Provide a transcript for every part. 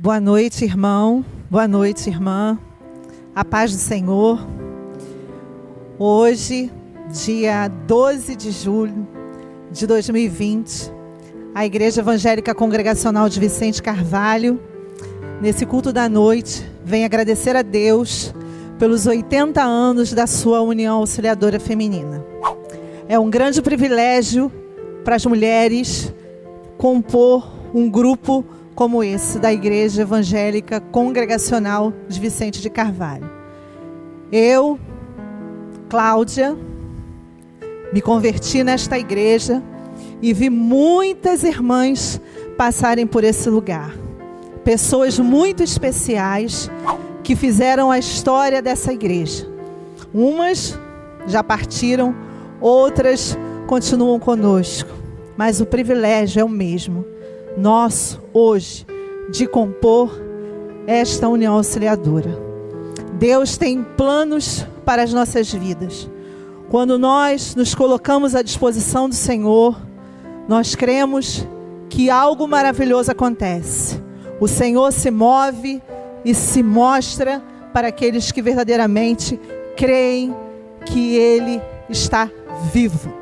Boa noite, irmão. Boa noite, irmã. A paz do Senhor. Hoje, dia 12 de julho de 2020, a Igreja Evangélica Congregacional de Vicente Carvalho, nesse culto da noite, vem agradecer a Deus pelos 80 anos da sua União Auxiliadora Feminina. É um grande privilégio para as mulheres compor um grupo como esse da Igreja Evangélica Congregacional de Vicente de Carvalho. Eu, Cláudia, me converti nesta igreja e vi muitas irmãs passarem por esse lugar. Pessoas muito especiais que fizeram a história dessa igreja. Umas já partiram, outras continuam conosco, mas o privilégio é o mesmo, nosso, hoje, de compor esta união auxiliadora. Deus tem planos para as nossas vidas. Quando nós nos colocamos à disposição do Senhor, nós cremos que algo maravilhoso acontece. O Senhor se move e se mostra para aqueles que verdadeiramente creem que Ele está vivo.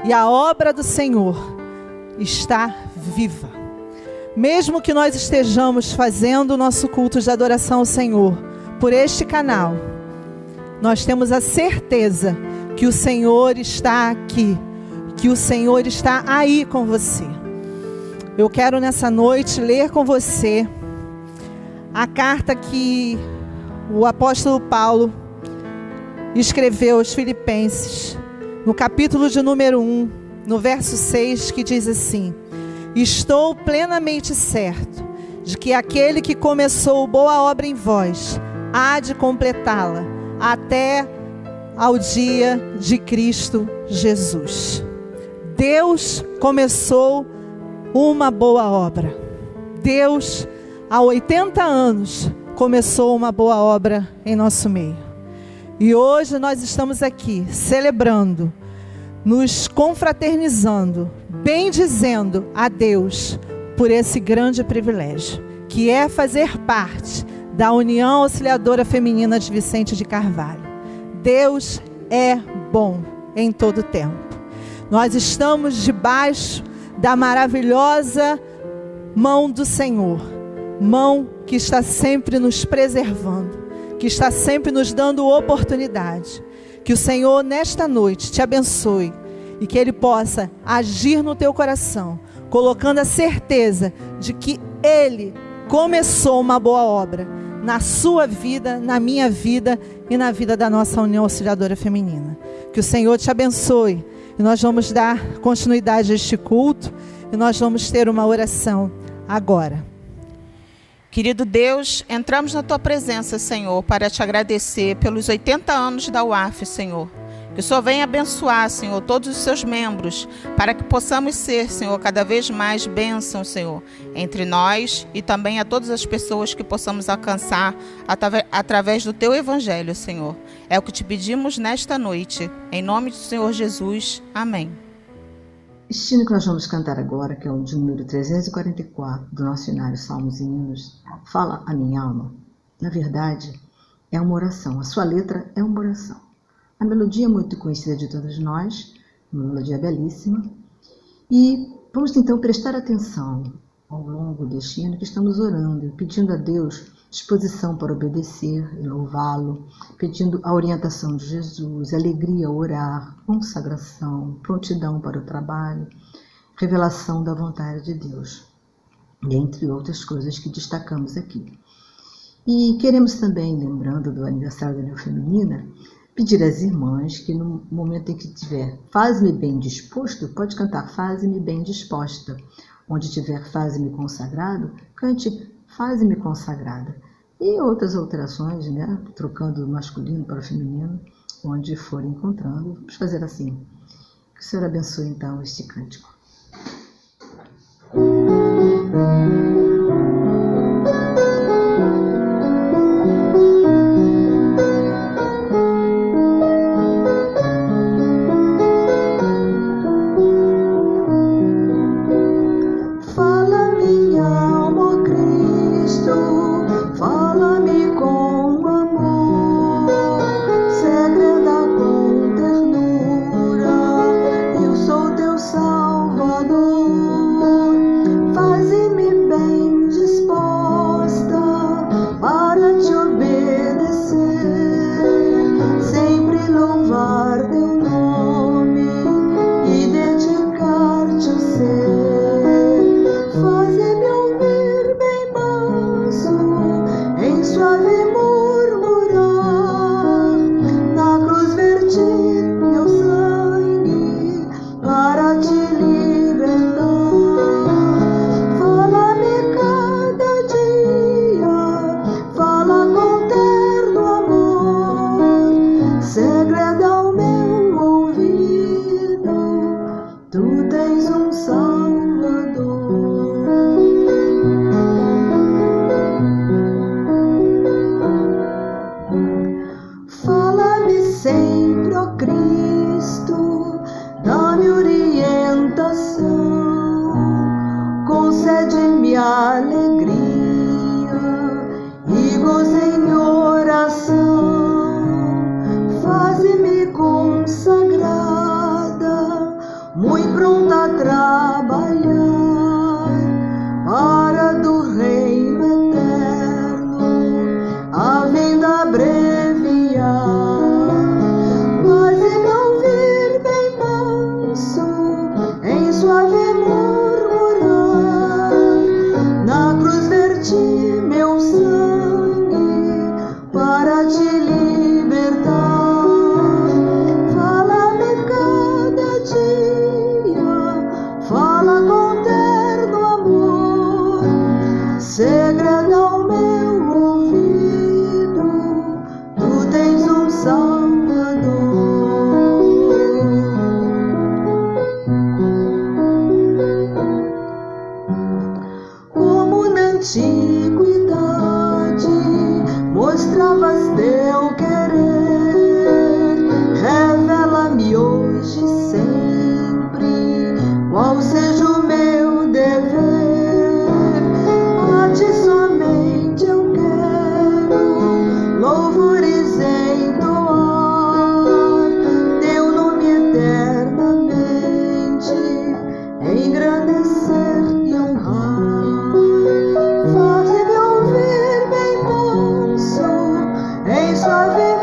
E a obra do Senhor está viva. Mesmo que nós estejamos fazendo o nosso culto de adoração ao Senhor por este canal, nós temos a certeza que o Senhor está aqui, que o Senhor está aí com você. Eu quero nessa noite ler com você a carta que o apóstolo Paulo escreveu aos Filipenses, no capítulo de número 1, no verso 6, que diz assim: estou plenamente certo de que aquele que começou boa obra em vós há de completá-la até ao dia de Cristo Jesus. Deus começou uma boa obra. Deus, há 80 anos, começou uma boa obra em nosso meio. E hoje nós estamos aqui celebrando, nos confraternizando, bendizendo a Deus por esse grande privilégio, que é fazer parte da União Auxiliadora Feminina de Vicente de Carvalho. Deus é bom em todo tempo. Nós estamos debaixo da maravilhosa mão do Senhor, mão que está sempre nos preservando, que está sempre nos dando oportunidade. Que o Senhor nesta noite te abençoe e que Ele possa agir no teu coração, colocando a certeza de que Ele começou uma boa obra na sua vida, na minha vida e na vida da nossa União Auxiliadora Feminina. Que o Senhor te abençoe e nós vamos dar continuidade a este culto e nós vamos ter uma oração agora. Querido Deus, entramos na Tua presença, Senhor, para te agradecer pelos 80 anos da UAF, Senhor. Que o Senhor venha abençoar, Senhor, todos os seus membros, para que possamos ser, Senhor, cada vez mais bênção, Senhor, entre nós e também a todas as pessoas que possamos alcançar através do Teu Evangelho, Senhor. É o que te pedimos nesta noite. Em nome do Senhor Jesus. Amém. Este hino que nós vamos cantar agora, que é o de número 344 do nosso cenário Salmos e Hinos, Fala a Minha Alma. Na verdade, é uma oração. A sua letra é uma oração. A melodia é muito conhecida de todos nós, uma melodia belíssima. E vamos então prestar atenção ao longo deste hino que estamos orando, pedindo a Deus disposição para obedecer e louvá-lo, pedindo a orientação de Jesus, alegria ao orar, consagração, prontidão para o trabalho, revelação da vontade de Deus, entre outras coisas que destacamos aqui. E queremos também, lembrando do aniversário da União Feminina, pedir às irmãs que no momento em que tiver Faz-me bem disposto, pode cantar Faz-me bem disposta. Onde tiver Faz-me consagrado, cante Faz-me consagrada. E outras alterações, né? Trocando o masculino para o feminino, onde for encontrando. Vamos fazer assim. Que o Senhor abençoe então este cântico. Fala minha alma, Cristo.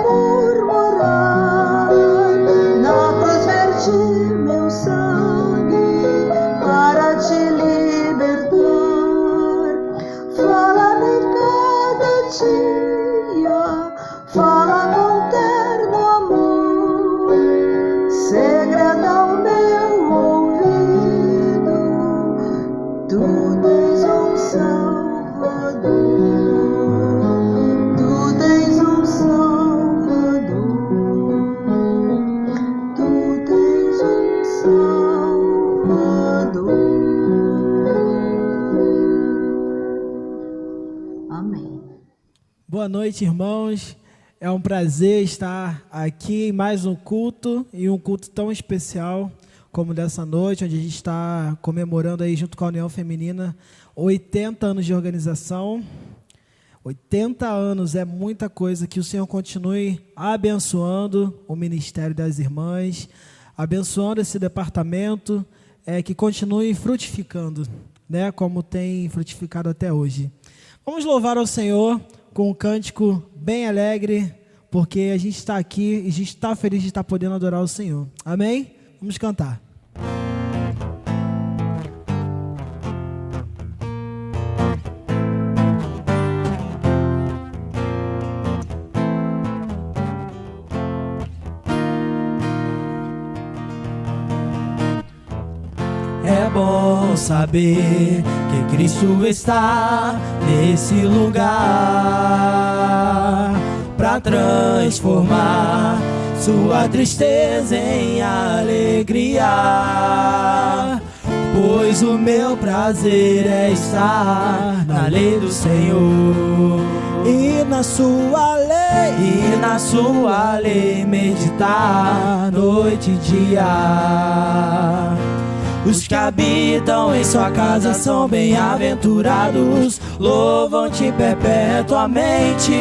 murmurar. Na cruz verti meu sangue para te libertar. Fala-me cada dia, fala com terno amor, segredo ao meu ouvido, tu tens um Salvador, tu tens um Salvador, tu tens um Salvador. Amém. Boa noite, irmãos. É um prazer estar aqui em mais um culto, e um culto tão especial como dessa noite, onde a gente está comemorando aí junto com a União Feminina 80 anos de organização. 80 anos é muita coisa. Que o Senhor continue abençoando o Ministério das Irmãs, abençoando esse departamento, que continue frutificando, né, como tem frutificado até hoje. Vamos louvar ao Senhor com um cântico bem alegre, porque a gente está aqui e a gente está feliz de estar podendo adorar o Senhor. Amém? Vamos cantar. É bom saber que Cristo está nesse lugar para transformar sua tristeza em alegria. Pois o meu prazer é estar na lei do Senhor e na sua lei meditar noite e dia. Os que habitam em sua casa são bem-aventurados, louvam-te perpetuamente.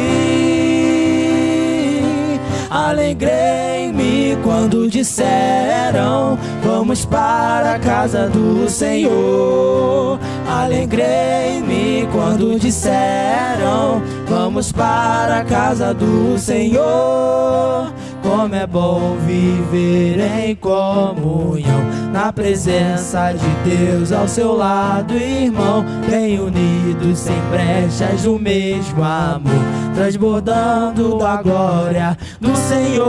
Alegrei-me quando disseram: vamos para a casa do Senhor. Alegrei-me quando disseram: vamos para a casa do Senhor. Como é bom viver em comunhão, na presença de Deus ao seu lado, irmão, bem unidos, sem brechas, no mesmo amor, transbordando da glória do Senhor.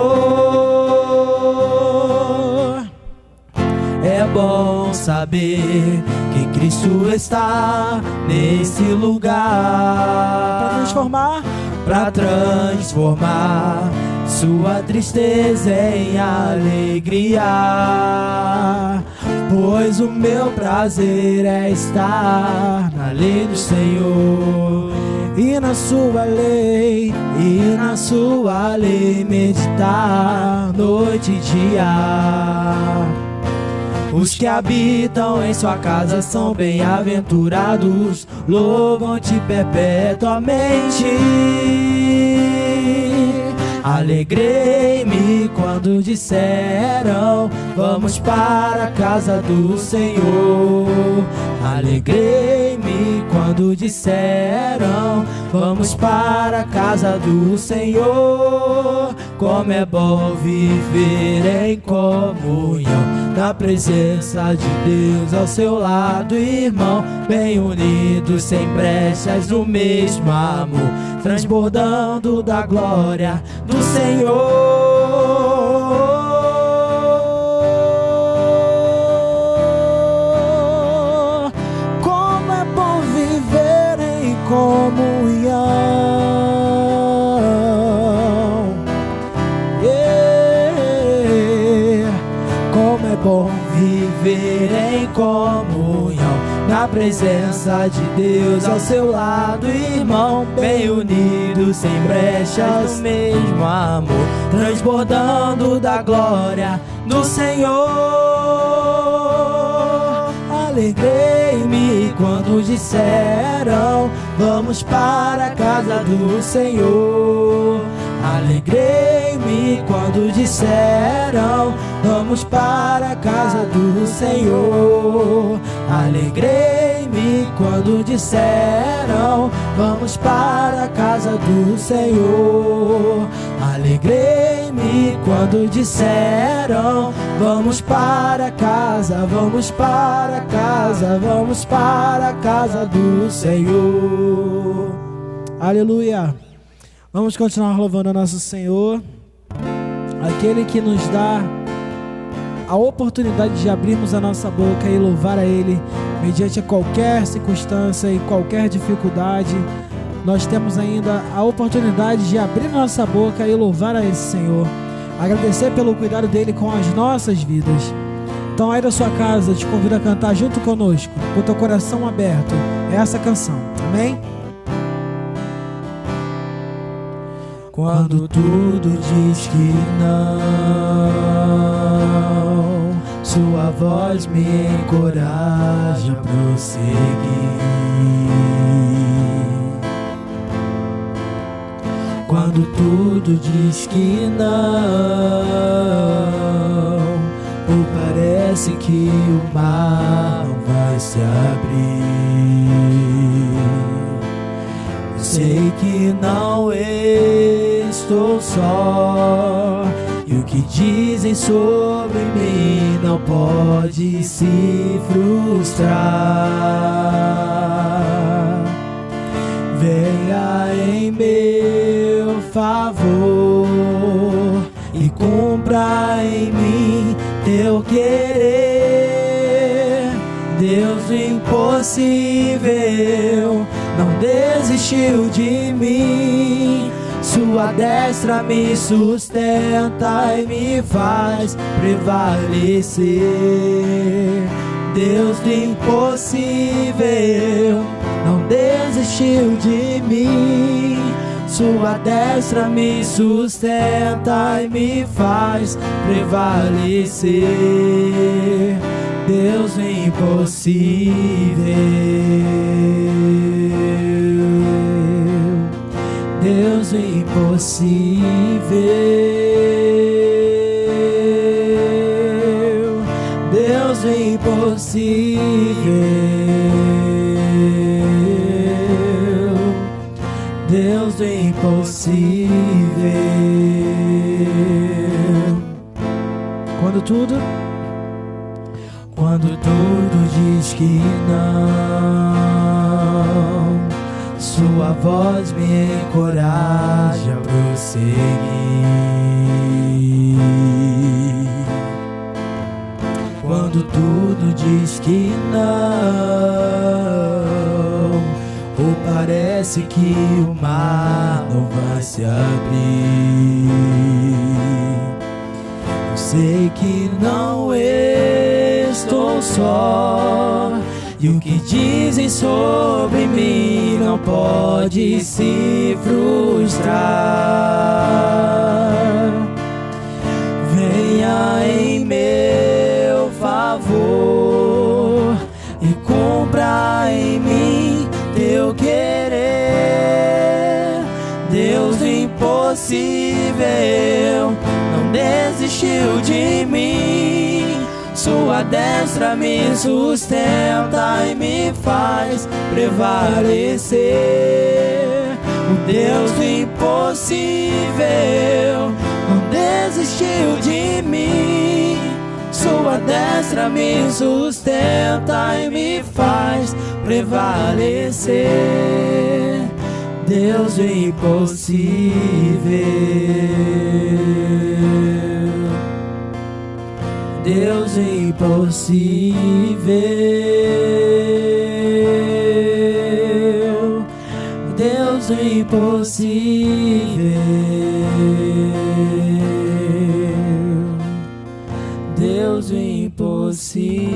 É bom saber que Cristo está nesse lugar para transformar sua tristeza em alegria. Pois o meu prazer é estar na lei do Senhor e na sua lei meditar noite e dia. Os que habitam em sua casa são bem-aventurados, louvam-te perpetuamente. Alegrei-me quando disseram: vamos para a casa do Senhor. Alegrei-me quando disseram: vamos para a casa do Senhor. Como é bom viver em comunhão, na presença de Deus ao seu lado, irmão, bem unidos, sem brechas, no mesmo amor, transbordando da glória do Senhor. Como é bom viver em comunhão. Como é bom viver em comunhão, na presença de Deus ao seu lado, irmão, bem unido, sem brechas, no mesmo amor, transbordando da glória do Senhor. Alegrei-me quando disseram: vamos para a casa do Senhor. Alegrei-me quando disseram: vamos para a casa do Senhor. Alegrei-me Alegrei-me quando disseram: vamos para a casa do Senhor. Alegrei-me quando disseram: vamos para casa, vamos para casa, vamos para a casa do Senhor. Aleluia. Vamos continuar louvando a nosso Senhor, aquele que nos dá a oportunidade de abrirmos a nossa boca e louvar a Ele mediante qualquer circunstância e qualquer dificuldade. Nós temos ainda a oportunidade de abrir nossa boca e louvar a esse Senhor, agradecer pelo cuidado dele com as nossas vidas. Então, aí da sua casa, eu te convido a cantar junto conosco, com o teu coração aberto, essa canção, amém? Quando tudo diz que não, sua voz me encoraja a prosseguir. Quando tudo diz que não, ou parece que o mar não vai se abrir, sei que não estou só, e o que dizem sobre mim não pode se frustrar. Venha em meu favor e cumpra em mim teu querer. Deus do impossível não desistiu de mim. Sua destra me sustenta e me faz prevalecer. Deus do impossível não desistiu de mim. Sua destra me sustenta e me faz prevalecer. Deus do impossível, Deus do impossível, Deus do impossível, Deus do impossível. Quando tudo diz que não, sua voz me encoraja a prosseguir. Quando tudo diz que não, ou parece que o mar não vai se abrir, eu sei que não estou só, e o que dizem sobre mim não pode se frustrar. Venha em meu favor e cumpra em mim teu querer. Deus do impossível não desistiu de mim. Sua destra me sustenta e me faz prevalecer. O Deus do impossível não desistiu de mim. Sua destra me sustenta e me faz prevalecer. Deus do impossível, Deus do impossível, Deus do impossível, Deus do impossível.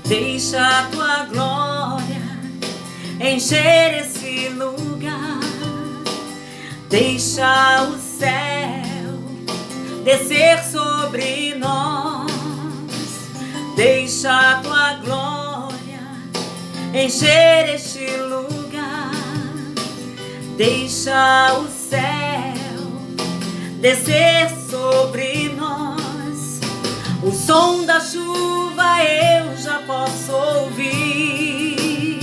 Deixa a tua glória encher esse lugar. Deixa o céu descer sobre nós. Deixa a tua glória encher este lugar. Deixa o céu descer sobre nós. O som da chuva eu já posso ouvir,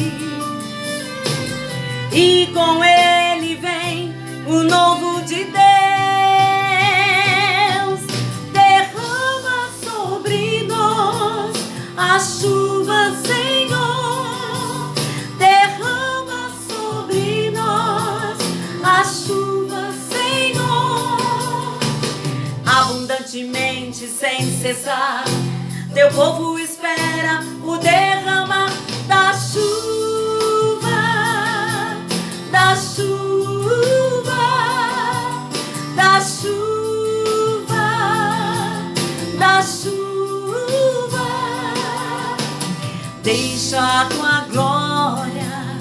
e com ele vem o novo de Deus. Derrama sobre nós a chuva, Senhor. Derrama sobre nós a chuva, Senhor. Abundantemente, sem cessar, teu povo espera o derramar da chuva, da chuva, da chuva, da chuva. Deixa a tua glória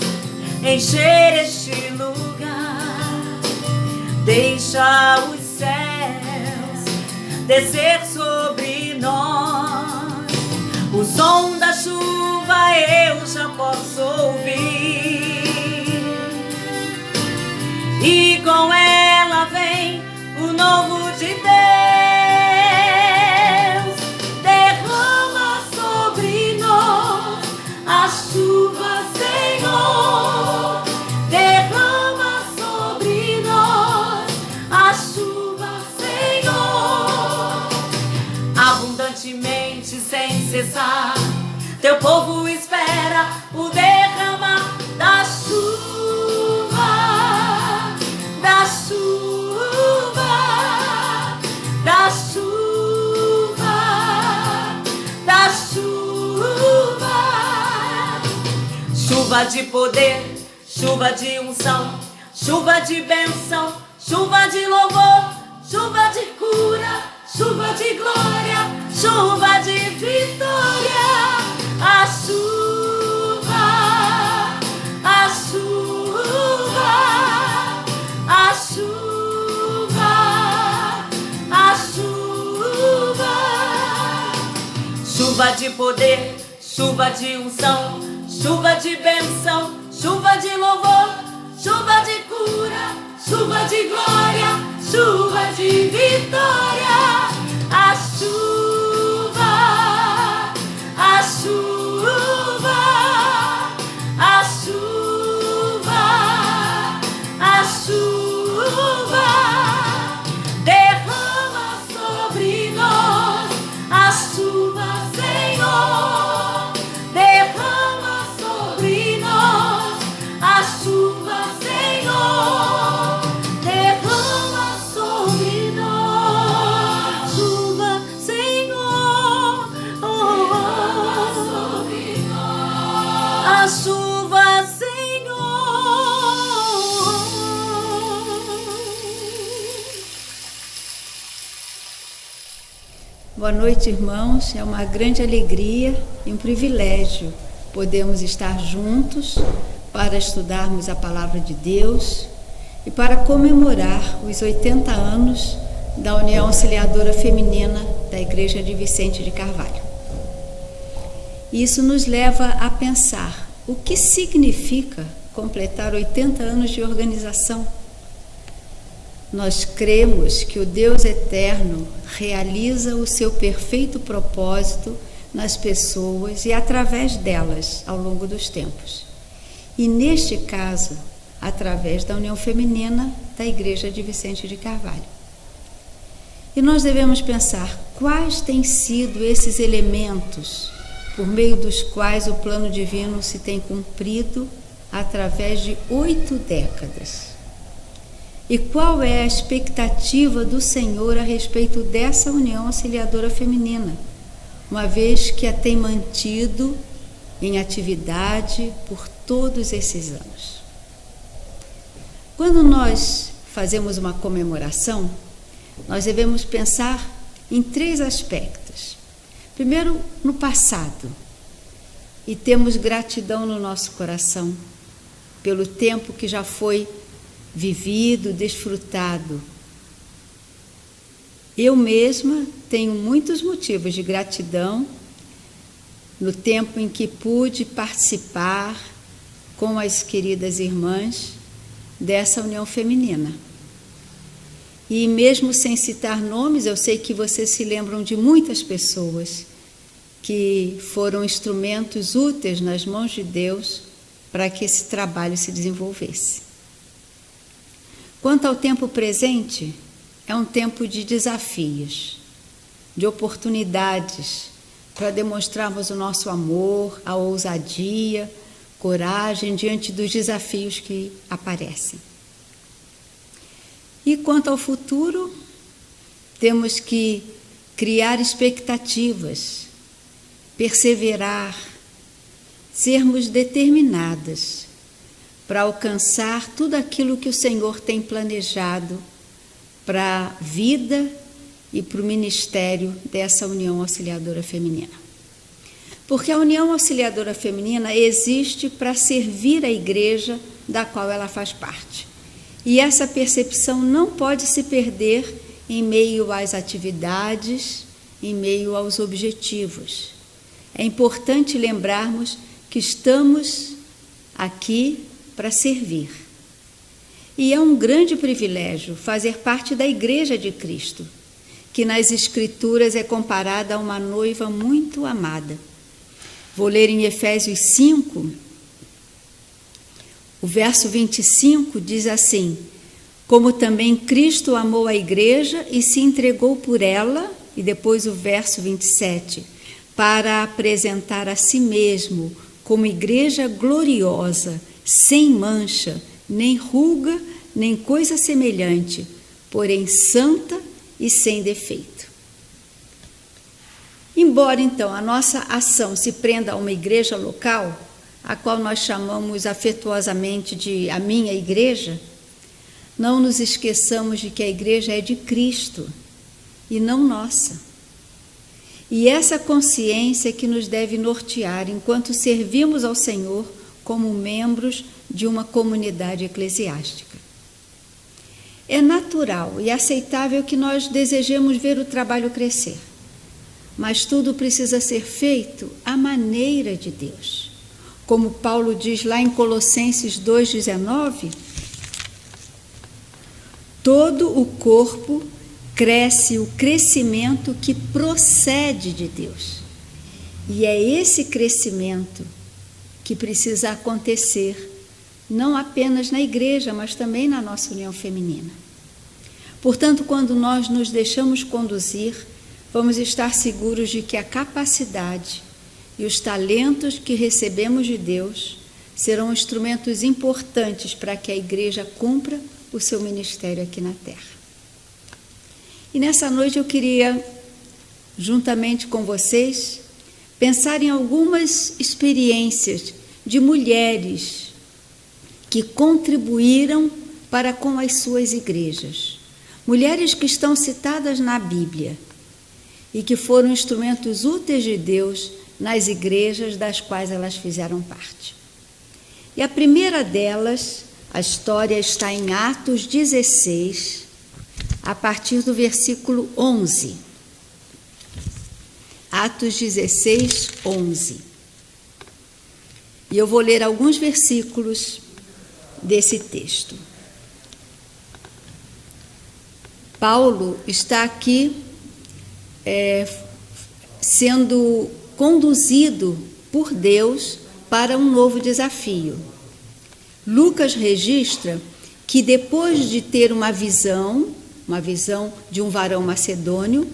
encher este lugar. Deixa os céus descer sobre nós. O som da chuva eu já posso ouvir, e com ela vem o novo de Deus. Derrama sobre nós a chuva, Senhor. Derrama sobre nós a chuva, Senhor. Abundantemente, sem cessar, teu povo espera o derramar da chuva, da chuva, da chuva, da chuva. Chuva de poder, chuva de unção, chuva de bênção, chuva de louvor, chuva de cura, chuva de glória, chuva de vitória. A chuva, a chuva, a chuva, a chuva. Chuva de poder, chuva de unção, chuva de bênção, chuva de louvor, chuva de cura, chuva de glória, chuva de vitória. A chuva, a chuva, a chuva, a chuva. Derrama sobre nós a chuva, Senhor. Derrama sobre nós a chuva, Senhor. Derrama sobre nós chuva, Senhor. Derrama sobre nós a chuva, Senhor. Boa noite, irmãos. É uma grande alegria e um privilégio podermos estar juntos para estudarmos a Palavra de Deus e para comemorar os 80 anos da União Auxiliadora Feminina da Igreja de Vicente de Carvalho. Isso nos leva a pensar o que significa completar 80 anos de organização. Nós cremos que o Deus eterno realiza o seu perfeito propósito nas pessoas e através delas ao longo dos tempos. E neste caso, através da União Feminina da Igreja de Vicente de Carvalho. E nós devemos pensar quais têm sido esses elementos por meio dos quais o plano divino se tem cumprido através de 8 décadas. E qual é a expectativa do Senhor a respeito dessa União Auxiliadora Feminina, uma vez que a tem mantido em atividade por todos esses anos? Quando nós fazemos uma comemoração, nós devemos pensar em 3 aspectos. Primeiro, no passado, e temos gratidão no nosso coração pelo tempo que já foi vivido, desfrutado. Eu mesma tenho muitos motivos de gratidão no tempo em que pude participar com as queridas irmãs dessa união feminina. E mesmo sem citar nomes, eu sei que vocês se lembram de muitas pessoas que foram instrumentos úteis nas mãos de Deus para que esse trabalho se desenvolvesse. Quanto ao tempo presente, é um tempo de desafios, de oportunidades para demonstrarmos o nosso amor, a ousadia, coragem diante dos desafios que aparecem. E quanto ao futuro, temos que criar expectativas, perseverar, sermos determinadas para alcançar tudo aquilo que o Senhor tem planejado para a vida e para o ministério dessa União Auxiliadora Feminina. Porque a União Auxiliadora Feminina existe para servir a igreja da qual ela faz parte. E essa percepção não pode se perder em meio às atividades, em meio aos objetivos. É importante lembrarmos que estamos aqui para servir. E é um grande privilégio fazer parte da Igreja de Cristo, que nas Escrituras é comparada a uma noiva muito amada. Vou ler em Efésios 5, o verso 25 diz assim: como também Cristo amou a igreja e se entregou por ela, e depois o verso 27, para apresentar a si mesmo como igreja gloriosa, sem mancha, nem ruga, nem coisa semelhante, porém santa e sem defeito. Embora, então, a nossa ação se prenda a uma igreja local, a qual nós chamamos afetuosamente de a minha igreja, não nos esqueçamos de que a igreja é de Cristo e não nossa. E essa consciência que nos deve nortear enquanto servimos ao Senhor como membros de uma comunidade eclesiástica. É natural e aceitável que nós desejemos ver o trabalho crescer, mas tudo precisa ser feito à maneira de Deus. Como Paulo diz lá em Colossenses 2,19, todo o corpo cresce o crescimento que procede de Deus. E é esse crescimento que precisa acontecer, não apenas na igreja, mas também na nossa união feminina. Portanto, quando nós nos deixamos conduzir, vamos estar seguros de que a capacidade e os talentos que recebemos de Deus serão instrumentos importantes para que a igreja cumpra o seu ministério aqui na terra. E nessa noite eu queria, juntamente com vocês, pensar em algumas experiências de mulheres que contribuíram para com as suas igrejas. Mulheres que estão citadas na Bíblia e que foram instrumentos úteis de Deus nas igrejas das quais elas fizeram parte. E a primeira delas, a história está em Atos 16, a partir do versículo 11. Atos 16, 11. E eu vou ler alguns versículos desse texto. Paulo está aqui sendo conduzido por Deus para um novo desafio. Lucas registra que depois de ter uma visão de um varão macedônio,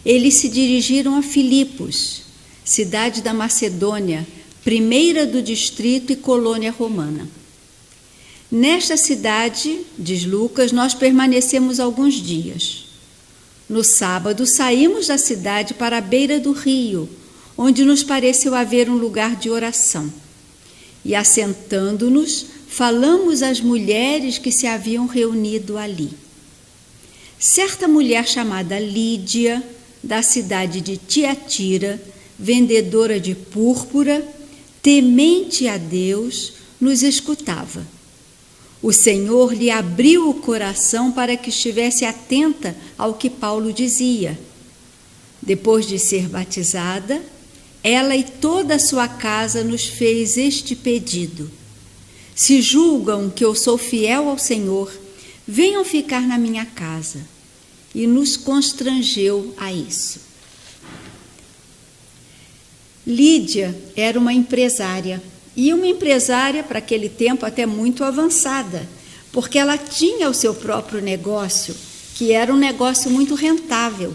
eles se dirigiram a Filipos, cidade da Macedônia, primeira do distrito e colônia romana. Nesta cidade, diz Lucas, nós permanecemos alguns dias. No sábado, saímos da cidade para a beira do rio, onde nos pareceu haver um lugar de oração. E, assentando-nos, falamos às mulheres que se haviam reunido ali. Certa mulher chamada Lídia, da cidade de Tiatira, vendedora de púrpura, temente a Deus, nos escutava. O Senhor lhe abriu o coração para que estivesse atenta ao que Paulo dizia. Depois de ser batizada, ela e toda a sua casa nos fez este pedido: se julgam que eu sou fiel ao Senhor, venham ficar na minha casa. E nos constrangeu a isso. Lídia era uma empresária, e uma empresária para aquele tempo até muito avançada, porque ela tinha o seu próprio negócio, que era um negócio muito rentável.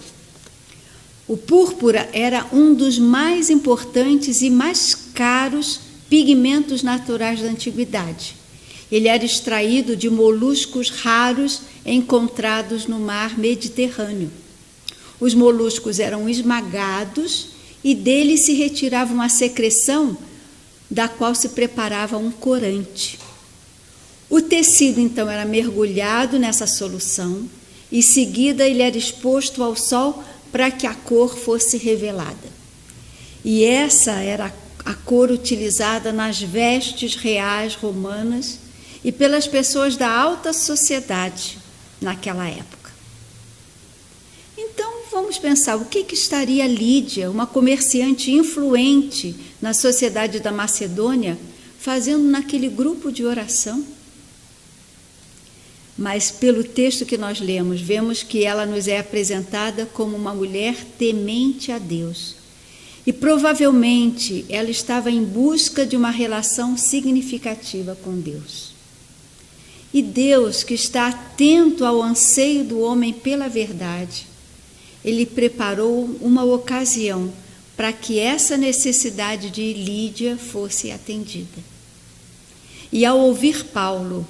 O púrpura era um dos mais importantes e mais caros pigmentos naturais da antiguidade. Ele era extraído de moluscos raros encontrados no mar Mediterrâneo. Os moluscos eram esmagados e dele se retirava uma secreção da qual se preparava um corante. O tecido, então, era mergulhado nessa solução e, em seguida, ele era exposto ao sol para que a cor fosse revelada. E essa era a cor utilizada nas vestes reais romanas e pelas pessoas da alta sociedade naquela época. Então, vamos pensar, o que estaria Lídia, uma comerciante influente na sociedade da Macedônia, fazendo naquele grupo de oração? Mas, pelo texto que nós lemos, vemos que ela nos é apresentada como uma mulher temente a Deus. E, provavelmente, ela estava em busca de uma relação significativa com Deus. E Deus, que está atento ao anseio do homem pela verdade, Ele preparou uma ocasião para que essa necessidade de Lídia fosse atendida. E ao ouvir Paulo,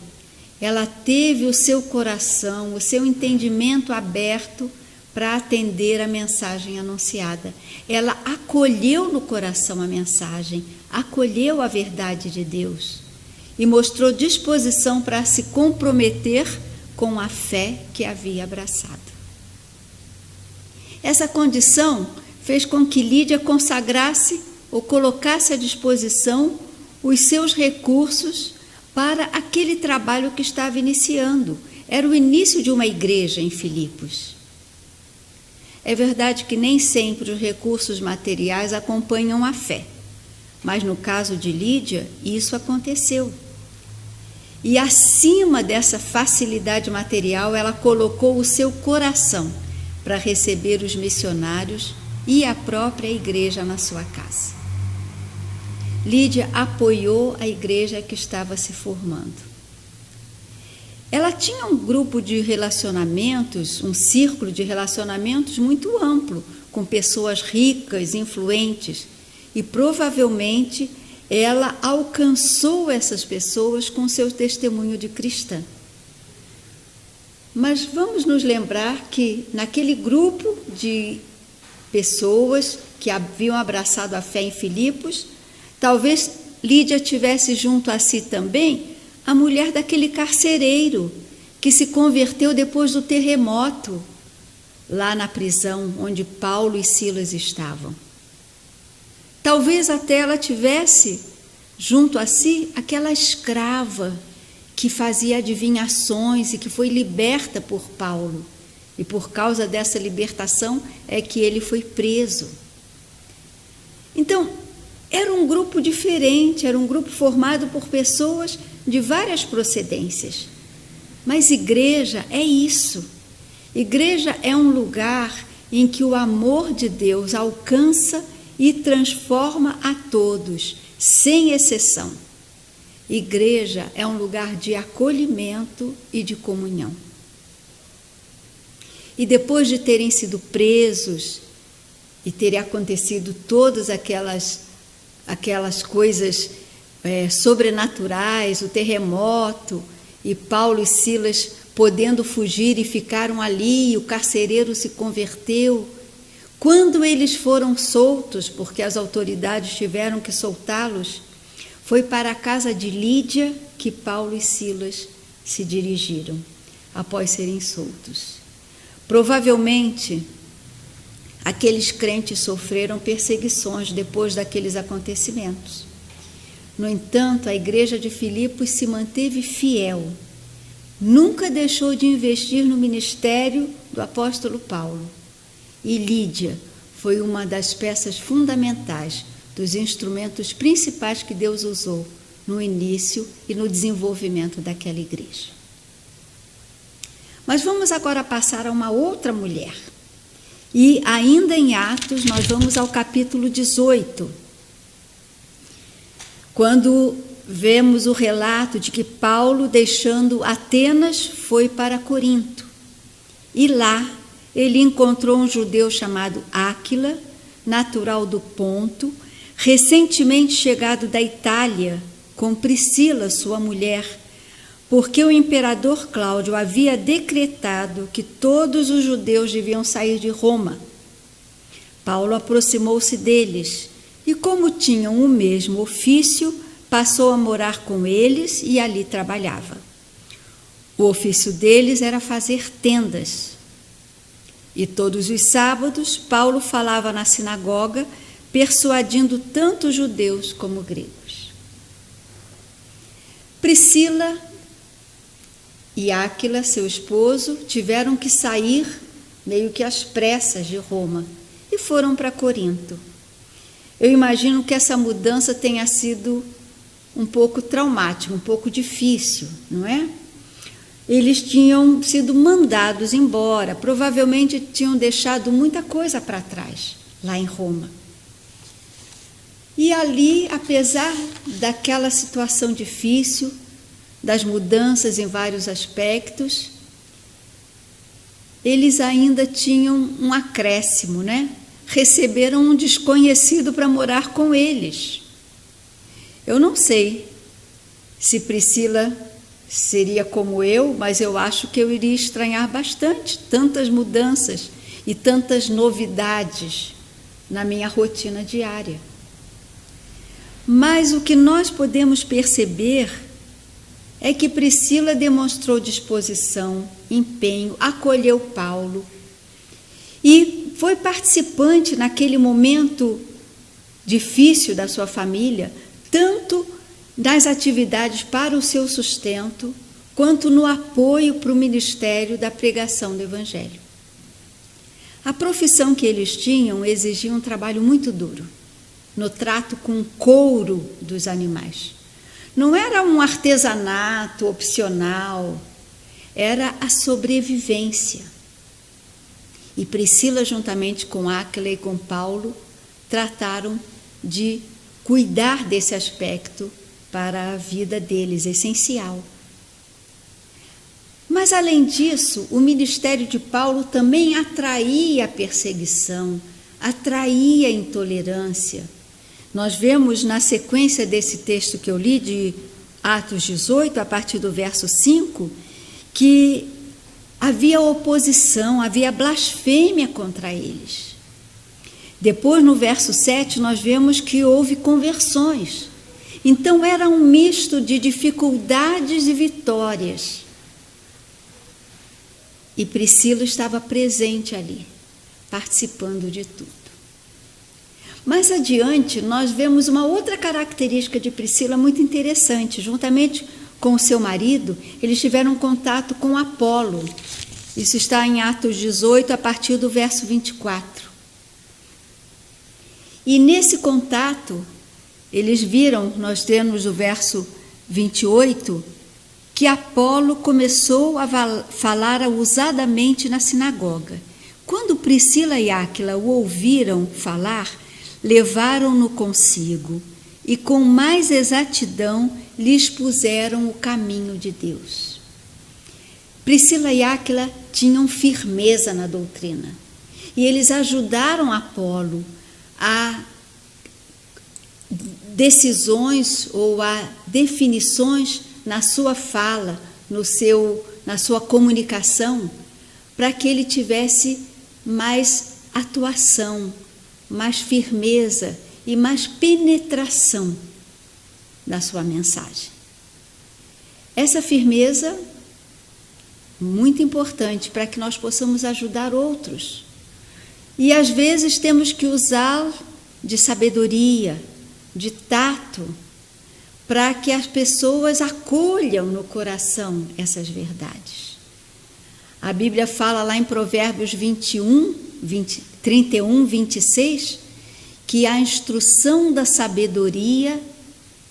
ela teve o seu coração, o seu entendimento aberto para atender a mensagem anunciada. Ela acolheu no coração a mensagem, acolheu a verdade de Deus e mostrou disposição para se comprometer com a fé que havia abraçado. Essa condição fez com que Lídia consagrasse ou colocasse à disposição os seus recursos para aquele trabalho que estava iniciando. Era o início de uma igreja em Filipos. É verdade que nem sempre os recursos materiais acompanham a fé, mas no caso de Lídia, isso aconteceu. E acima dessa facilidade material, ela colocou o seu coração para receber os missionários e a própria igreja na sua casa. Lídia apoiou a igreja que estava se formando. Ela tinha um grupo de relacionamentos, um círculo de relacionamentos muito amplo, com pessoas ricas, influentes, e provavelmente ela alcançou essas pessoas com seu testemunho de cristã. Mas vamos nos lembrar que naquele grupo de pessoas que haviam abraçado a fé em Filipos, talvez Lídia tivesse junto a si também a mulher daquele carcereiro que se converteu depois do terremoto lá na prisão onde Paulo e Silas estavam. Talvez até ela tivesse junto a si aquela escrava que fazia adivinhações e que foi liberta por Paulo. E por causa dessa libertação é que ele foi preso. Então, era um grupo diferente, era um grupo formado por pessoas de várias procedências. Mas igreja é isso. Igreja é um lugar em que o amor de Deus alcança e transforma a todos, sem exceção. Igreja é um lugar de acolhimento e de comunhão. E depois de terem sido presos e terem acontecido todas aquelas coisas sobrenaturais, o terremoto, e Paulo e Silas podendo fugir e ficaram ali, e o carcereiro se converteu. Quando eles foram soltos, porque as autoridades tiveram que soltá-los, foi para a casa de Lídia que Paulo e Silas se dirigiram, após serem soltos. Provavelmente, aqueles crentes sofreram perseguições depois daqueles acontecimentos. No entanto, a igreja de Filipos se manteve fiel, nunca deixou de investir no ministério do apóstolo Paulo. E Lídia foi uma das peças fundamentais, dos instrumentos principais que Deus usou no início e no desenvolvimento daquela igreja. Mas vamos agora passar a uma outra mulher. E ainda em Atos, nós vamos ao capítulo 18, quando vemos o relato de que Paulo, deixando Atenas, foi para Corinto. E lá ele encontrou um judeu chamado Áquila, natural do Ponto, recentemente chegado da Itália, com Priscila, sua mulher, porque o imperador Cláudio havia decretado que todos os judeus deviam sair de Roma. Paulo aproximou-se deles e, como tinham o mesmo ofício, passou a morar com eles e ali trabalhava. O ofício deles era fazer tendas. E todos os sábados, Paulo falava na sinagoga, persuadindo tanto judeus como gregos. Priscila e Áquila, seu esposo, tiveram que sair meio que às pressas de Roma e foram para Corinto. Eu imagino que essa mudança tenha sido um pouco traumática, um pouco difícil, não é? Eles tinham sido mandados embora, provavelmente tinham deixado muita coisa para trás, lá em Roma. E ali, apesar daquela situação difícil, das mudanças em vários aspectos, eles ainda tinham um acréscimo, né? Receberam um desconhecido para morar com eles. Eu não sei se Priscila seria como eu, mas eu acho que eu iria estranhar bastante tantas mudanças e tantas novidades na minha rotina diária. Mas o que nós podemos perceber é que Priscila demonstrou disposição, empenho, acolheu Paulo e foi participante naquele momento difícil da sua família, tanto das atividades para o seu sustento, quanto no apoio para o ministério da pregação do Evangelho. A profissão que eles tinham exigia um trabalho muito duro, no trato com o couro dos animais. Não era um artesanato opcional, era a sobrevivência. E Priscila, juntamente com Áquila e com Paulo, trataram de cuidar desse aspecto para a vida deles, essencial. Mas, além disso, o ministério de Paulo também atraía a perseguição, atraía a intolerância. Nós vemos na sequência desse texto que eu li, de Atos 18, a partir do verso 5, que havia oposição, havia blasfêmia contra eles. Depois, no verso 7, nós vemos que houve conversões. Então, era um misto de dificuldades e vitórias. E Priscila estava presente ali, participando de tudo. Mais adiante, nós vemos uma outra característica de Priscila muito interessante. Juntamente com o seu marido, eles tiveram contato com Apolo. Isso está em Atos 18, a partir do verso 24. E nesse contato, eles viram, nós temos o verso 28, que Apolo começou a falar ousadamente na sinagoga. Quando Priscila e Áquila o ouviram falar, levaram-no consigo e com mais exatidão lhe expuseram o caminho de Deus. Priscila e Áquila tinham firmeza na doutrina e eles ajudaram Apolo a decisões ou a definições na sua fala, na sua comunicação, para que ele tivesse mais atuação, mais firmeza e mais penetração na sua mensagem. Essa firmeza, muito importante para que nós possamos ajudar outros. E às vezes temos que usar de sabedoria, de tato, para que as pessoas acolham no coração essas verdades. A Bíblia fala lá em Provérbios 31, 26, que a instrução da sabedoria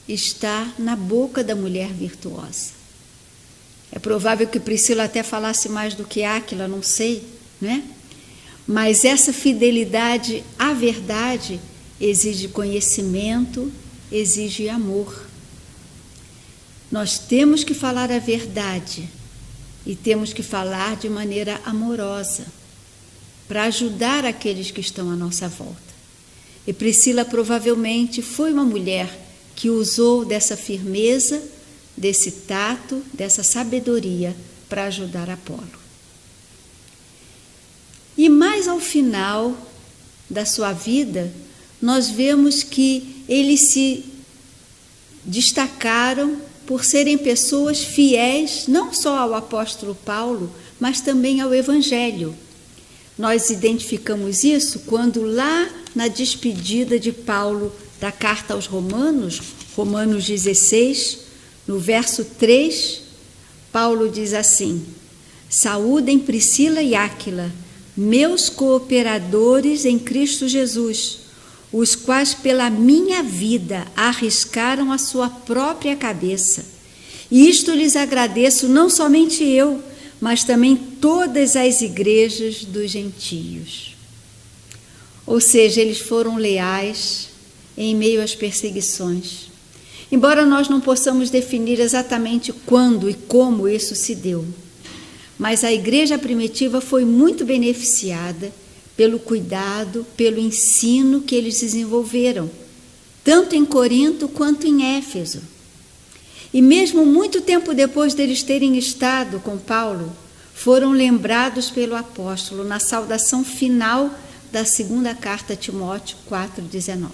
está na boca da mulher virtuosa. É provável que Priscila até falasse mais do que Áquila, não sei, né? Mas essa fidelidade à verdade exige conhecimento, exige amor. Nós temos que falar a verdade e temos que falar de maneira amorosa para ajudar aqueles que estão à nossa volta. E Priscila provavelmente foi uma mulher que usou dessa firmeza, desse tato, dessa sabedoria para ajudar Apolo. E mais ao final da sua vida, nós vemos que eles se destacaram por serem pessoas fiéis não só ao apóstolo Paulo, mas também ao Evangelho. Nós identificamos isso quando lá na despedida de Paulo da carta aos Romanos, Romanos 16, no verso 3, Paulo diz assim: saúdem Priscila e Áquila, meus cooperadores em Cristo Jesus, os quais pela minha vida arriscaram a sua própria cabeça. E isto lhes agradeço, não somente eu, mas também todas as igrejas dos gentios. Ou seja, eles foram leais em meio às perseguições. Embora nós não possamos definir exatamente quando e como isso se deu, mas a igreja primitiva foi muito beneficiada pelo cuidado, pelo ensino que eles desenvolveram, tanto em Corinto quanto em Éfeso. E mesmo muito tempo depois deles terem estado com Paulo, foram lembrados pelo apóstolo na saudação final da segunda carta a Timóteo 4,19.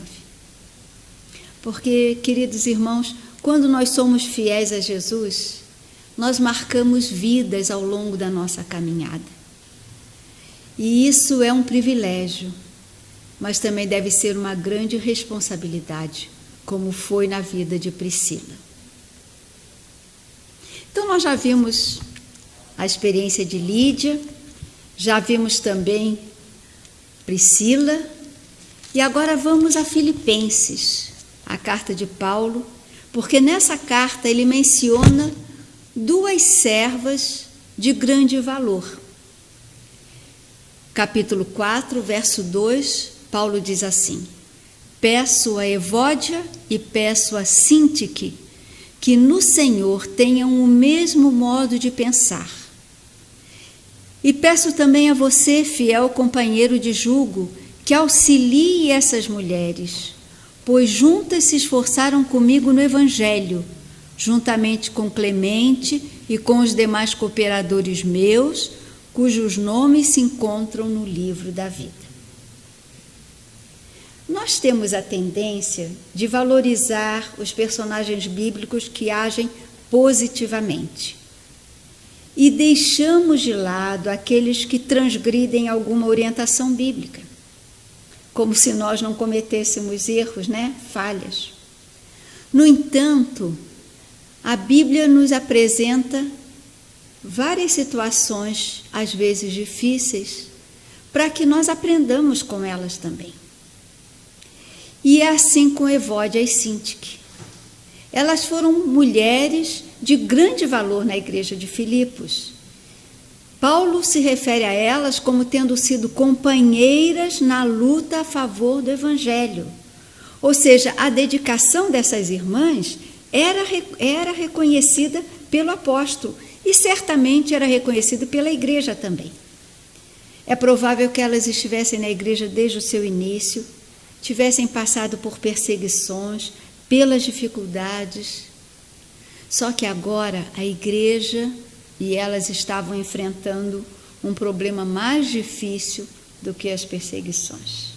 Porque, queridos irmãos, quando nós somos fiéis a Jesus, nós marcamos vidas ao longo da nossa caminhada. E isso é um privilégio, mas também deve ser uma grande responsabilidade, como foi na vida de Priscila. Então, nós já vimos a experiência de Lídia, já vimos também Priscila, e agora vamos a Filipenses, a carta de Paulo, porque nessa carta ele menciona duas servas de grande valor. Capítulo 4, verso 2, Paulo diz assim: peço a Evódia e peço a Sintique que no Senhor tenham o mesmo modo de pensar. E peço também a você, fiel companheiro de jugo, que auxilie essas mulheres, pois juntas se esforçaram comigo no Evangelho, juntamente com Clemente e com os demais cooperadores meus, cujos nomes se encontram no livro da vida. Nós temos a tendência de valorizar os personagens bíblicos que agem positivamente e deixamos de lado aqueles que transgridem alguma orientação bíblica, como se nós não cometêssemos erros, falhas. No entanto, a Bíblia nos apresenta várias situações, às vezes difíceis, para que nós aprendamos com elas também. E é assim com Evódia e Sintique. Elas foram mulheres de grande valor na igreja de Filipos. Paulo se refere a elas como tendo sido companheiras na luta a favor do Evangelho. Ou seja, a dedicação dessas irmãs era reconhecida pelo apóstolo e certamente era reconhecida pela igreja também. É provável que elas estivessem na igreja desde o seu início, tivessem passado por perseguições, pelas dificuldades. Só que agora a igreja e elas estavam enfrentando um problema mais difícil do que as perseguições.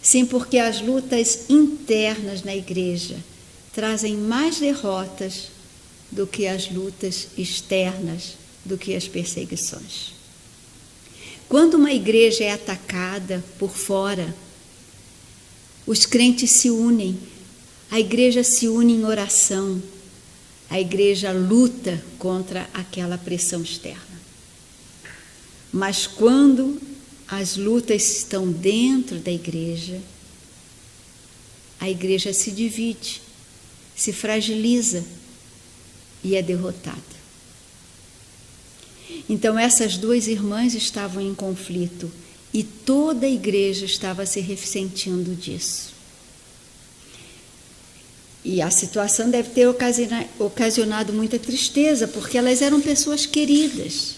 Sim, porque as lutas internas na igreja trazem mais derrotas do que as lutas externas, do que as perseguições. Quando uma igreja é atacada por fora, os crentes se unem, a igreja se une em oração, a igreja luta contra aquela pressão externa. Mas quando as lutas estão dentro da igreja, a igreja se divide, se fragiliza e é derrotada. Então essas duas irmãs estavam em conflito e toda a igreja estava se ressentindo disso. E a situação deve ter ocasionado muita tristeza, porque elas eram pessoas queridas.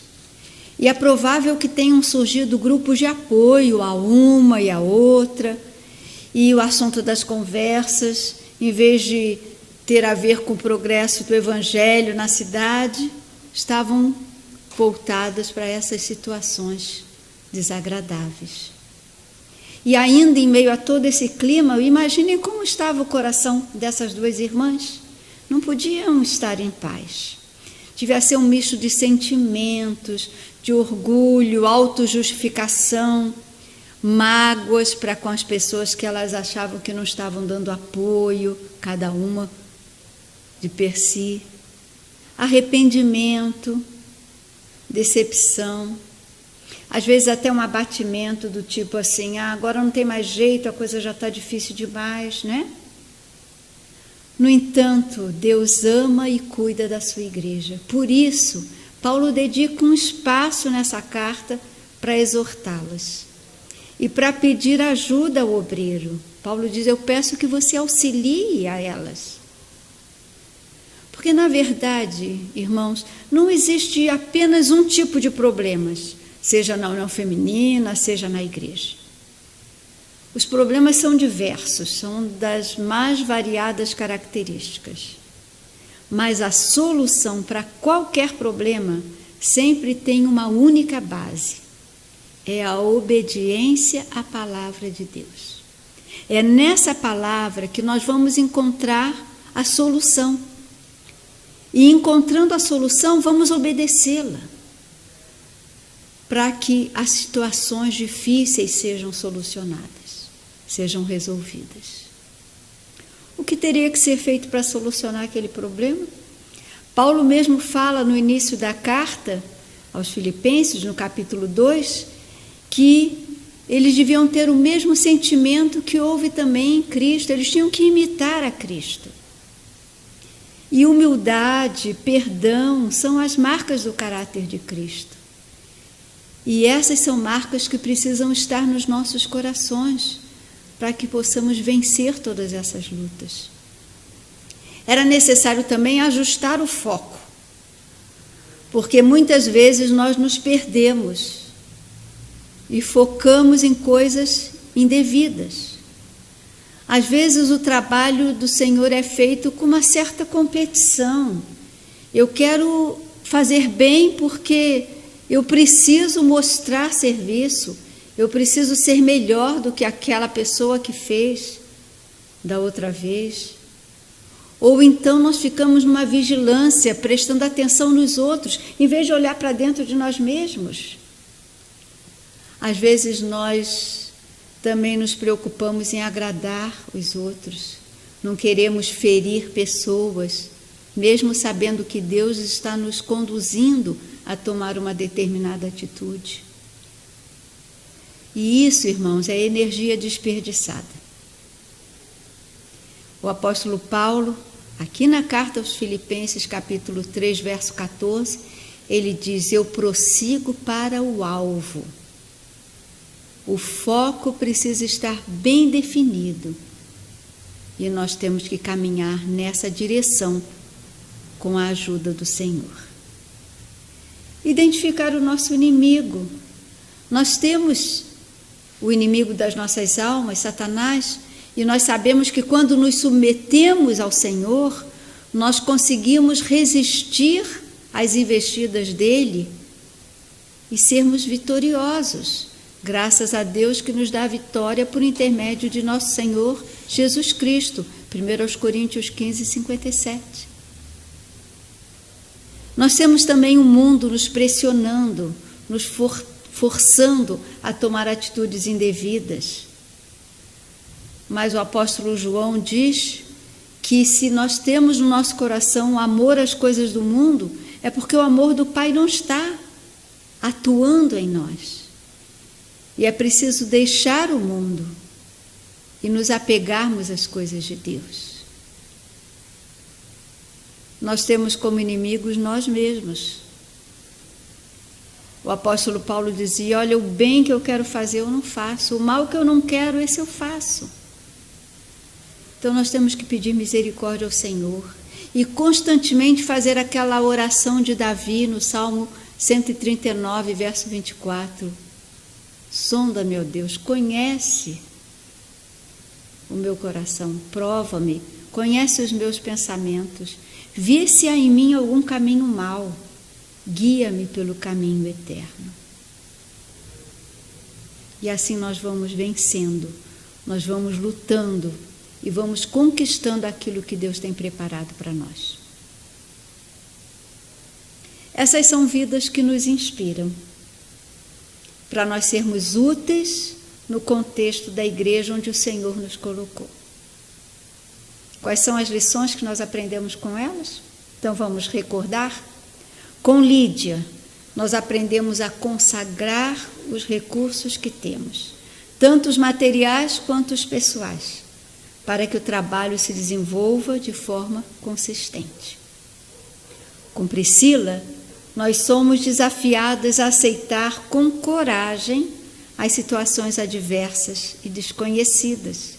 E é provável que tenham surgido grupos de apoio a uma e a outra, e o assunto das conversas, em vez de ter a ver com o progresso do evangelho na cidade, estavam voltadas para essas situações desagradáveis. E ainda em meio a todo esse clima, imaginem como estava o coração dessas duas irmãs. Não podiam estar em paz. Devia ser um misto de sentimentos, de orgulho, autojustificação, mágoas para com as pessoas que elas achavam que não estavam dando apoio, cada uma de per si, arrependimento, decepção, às vezes até um abatimento do tipo assim, agora não tem mais jeito, a coisa já está difícil demais, né? No entanto, Deus ama e cuida da sua igreja. Por isso, Paulo dedica um espaço nessa carta para exortá-las e para pedir ajuda ao obreiro. Paulo diz, eu peço que você auxilie a elas. Porque, na verdade, irmãos, não existe apenas um tipo de problemas, seja na união feminina, seja na igreja. Os problemas são diversos, são das mais variadas características. Mas a solução para qualquer problema sempre tem uma única base. É a obediência à palavra de Deus. É nessa palavra que nós vamos encontrar a solução. E encontrando a solução, vamos obedecê-la, para que as situações difíceis sejam solucionadas, sejam resolvidas. O que teria que ser feito para solucionar aquele problema? Paulo mesmo fala no início da carta aos Filipenses, no capítulo 2, que eles deviam ter o mesmo sentimento que houve também em Cristo, eles tinham que imitar a Cristo. E humildade, perdão, são as marcas do caráter de Cristo. E essas são marcas que precisam estar nos nossos corações, para que possamos vencer todas essas lutas. Era necessário também ajustar o foco, porque muitas vezes nós nos perdemos e focamos em coisas indevidas. Às vezes o trabalho do Senhor é feito com uma certa competição. Eu quero fazer bem porque eu preciso mostrar serviço, eu preciso ser melhor do que aquela pessoa que fez da outra vez. Ou então nós ficamos numa vigilância, prestando atenção nos outros, em vez de olhar para dentro de nós mesmos. Às vezes nós também nos preocupamos em agradar os outros, não queremos ferir pessoas, mesmo sabendo que Deus está nos conduzindo a tomar uma determinada atitude. E isso, irmãos, é energia desperdiçada. O apóstolo Paulo, aqui na carta aos Filipenses, capítulo 3, verso 14, ele diz, eu prossigo para o alvo. O foco precisa estar bem definido e nós temos que caminhar nessa direção com a ajuda do Senhor. Identificar o nosso inimigo. Nós temos o inimigo das nossas almas, Satanás, e nós sabemos que quando nos submetemos ao Senhor, nós conseguimos resistir às investidas dele e sermos vitoriosos. Graças a Deus que nos dá a vitória por intermédio de nosso Senhor Jesus Cristo. 1 Coríntios 15, 57. Nós temos também um mundo nos pressionando, nos forçando a tomar atitudes indevidas. Mas o apóstolo João diz que se nós temos no nosso coração o amor às coisas do mundo, é porque o amor do Pai não está. atuando em nós. E é preciso deixar o mundo e nos apegarmos às coisas de Deus. Nós temos como inimigos nós mesmos. O apóstolo Paulo dizia: olha, o bem que eu quero fazer eu não faço, o mal que eu não quero, esse eu faço. Então nós temos que pedir misericórdia ao Senhor e constantemente fazer aquela oração de Davi no Salmo 139, verso 24. Sonda, meu Deus, conhece o meu coração, prova-me, conhece os meus pensamentos, vê se há em mim algum caminho mau, guia-me pelo caminho eterno. E assim nós vamos vencendo, nós vamos lutando e vamos conquistando aquilo que Deus tem preparado para nós. Essas são vidas que nos inspiram para nós sermos úteis no contexto da igreja onde o Senhor nos colocou. Quais são as lições que nós aprendemos com elas? Então vamos recordar. Com Lídia, nós aprendemos a consagrar os recursos que temos, tanto os materiais quanto os pessoais, para que o trabalho se desenvolva de forma consistente. Com Priscila, nós somos desafiadas a aceitar com coragem as situações adversas e desconhecidas,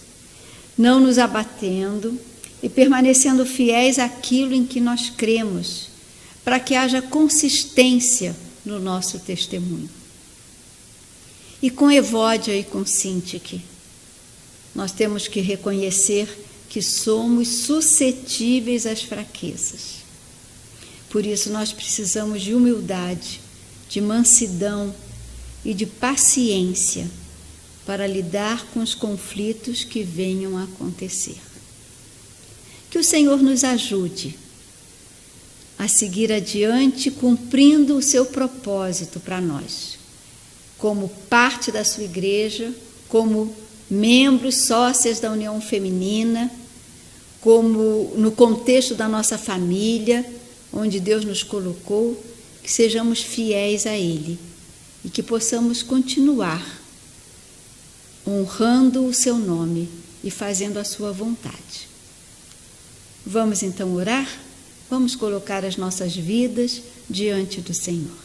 não nos abatendo e permanecendo fiéis àquilo em que nós cremos, para que haja consistência no nosso testemunho. E com Evódia e com Sintique, nós temos que reconhecer que somos suscetíveis às fraquezas. Por isso nós precisamos de humildade, de mansidão e de paciência para lidar com os conflitos que venham a acontecer. Que o Senhor nos ajude a seguir adiante cumprindo o seu propósito para nós, como parte da sua igreja, como membros sócias da União Feminina, como no contexto da nossa família, onde Deus nos colocou, que sejamos fiéis a Ele e que possamos continuar honrando o seu nome e fazendo a sua vontade. Vamos então orar? Vamos colocar as nossas vidas diante do Senhor.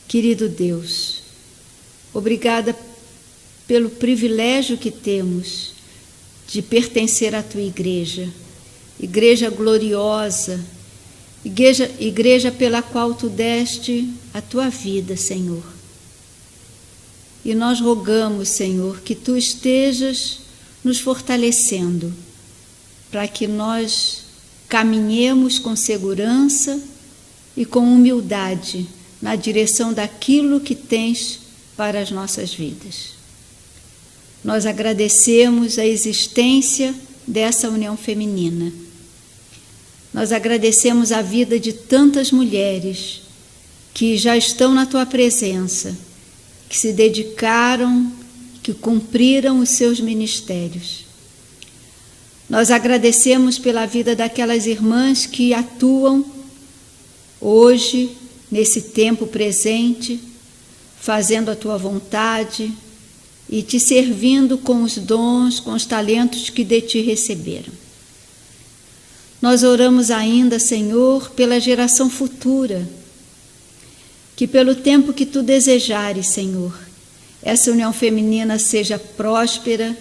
Querido Deus, obrigada pelo privilégio que temos de pertencer à tua igreja, igreja gloriosa, igreja pela qual tu deste a tua vida, Senhor. E nós rogamos, Senhor, que tu estejas nos fortalecendo para que nós caminhemos com segurança e com humildade na direção daquilo que tens para as nossas vidas. Nós agradecemos a existência dessa união feminina. Nós agradecemos a vida de tantas mulheres que já estão na tua presença, que se dedicaram, que cumpriram os seus ministérios. Nós agradecemos pela vida daquelas irmãs que atuam hoje, nesse tempo presente, fazendo a tua vontade e te servindo com os dons, com os talentos que de ti receberam. Nós oramos ainda, Senhor, pela geração futura, que pelo tempo que tu desejares, Senhor, essa união feminina seja próspera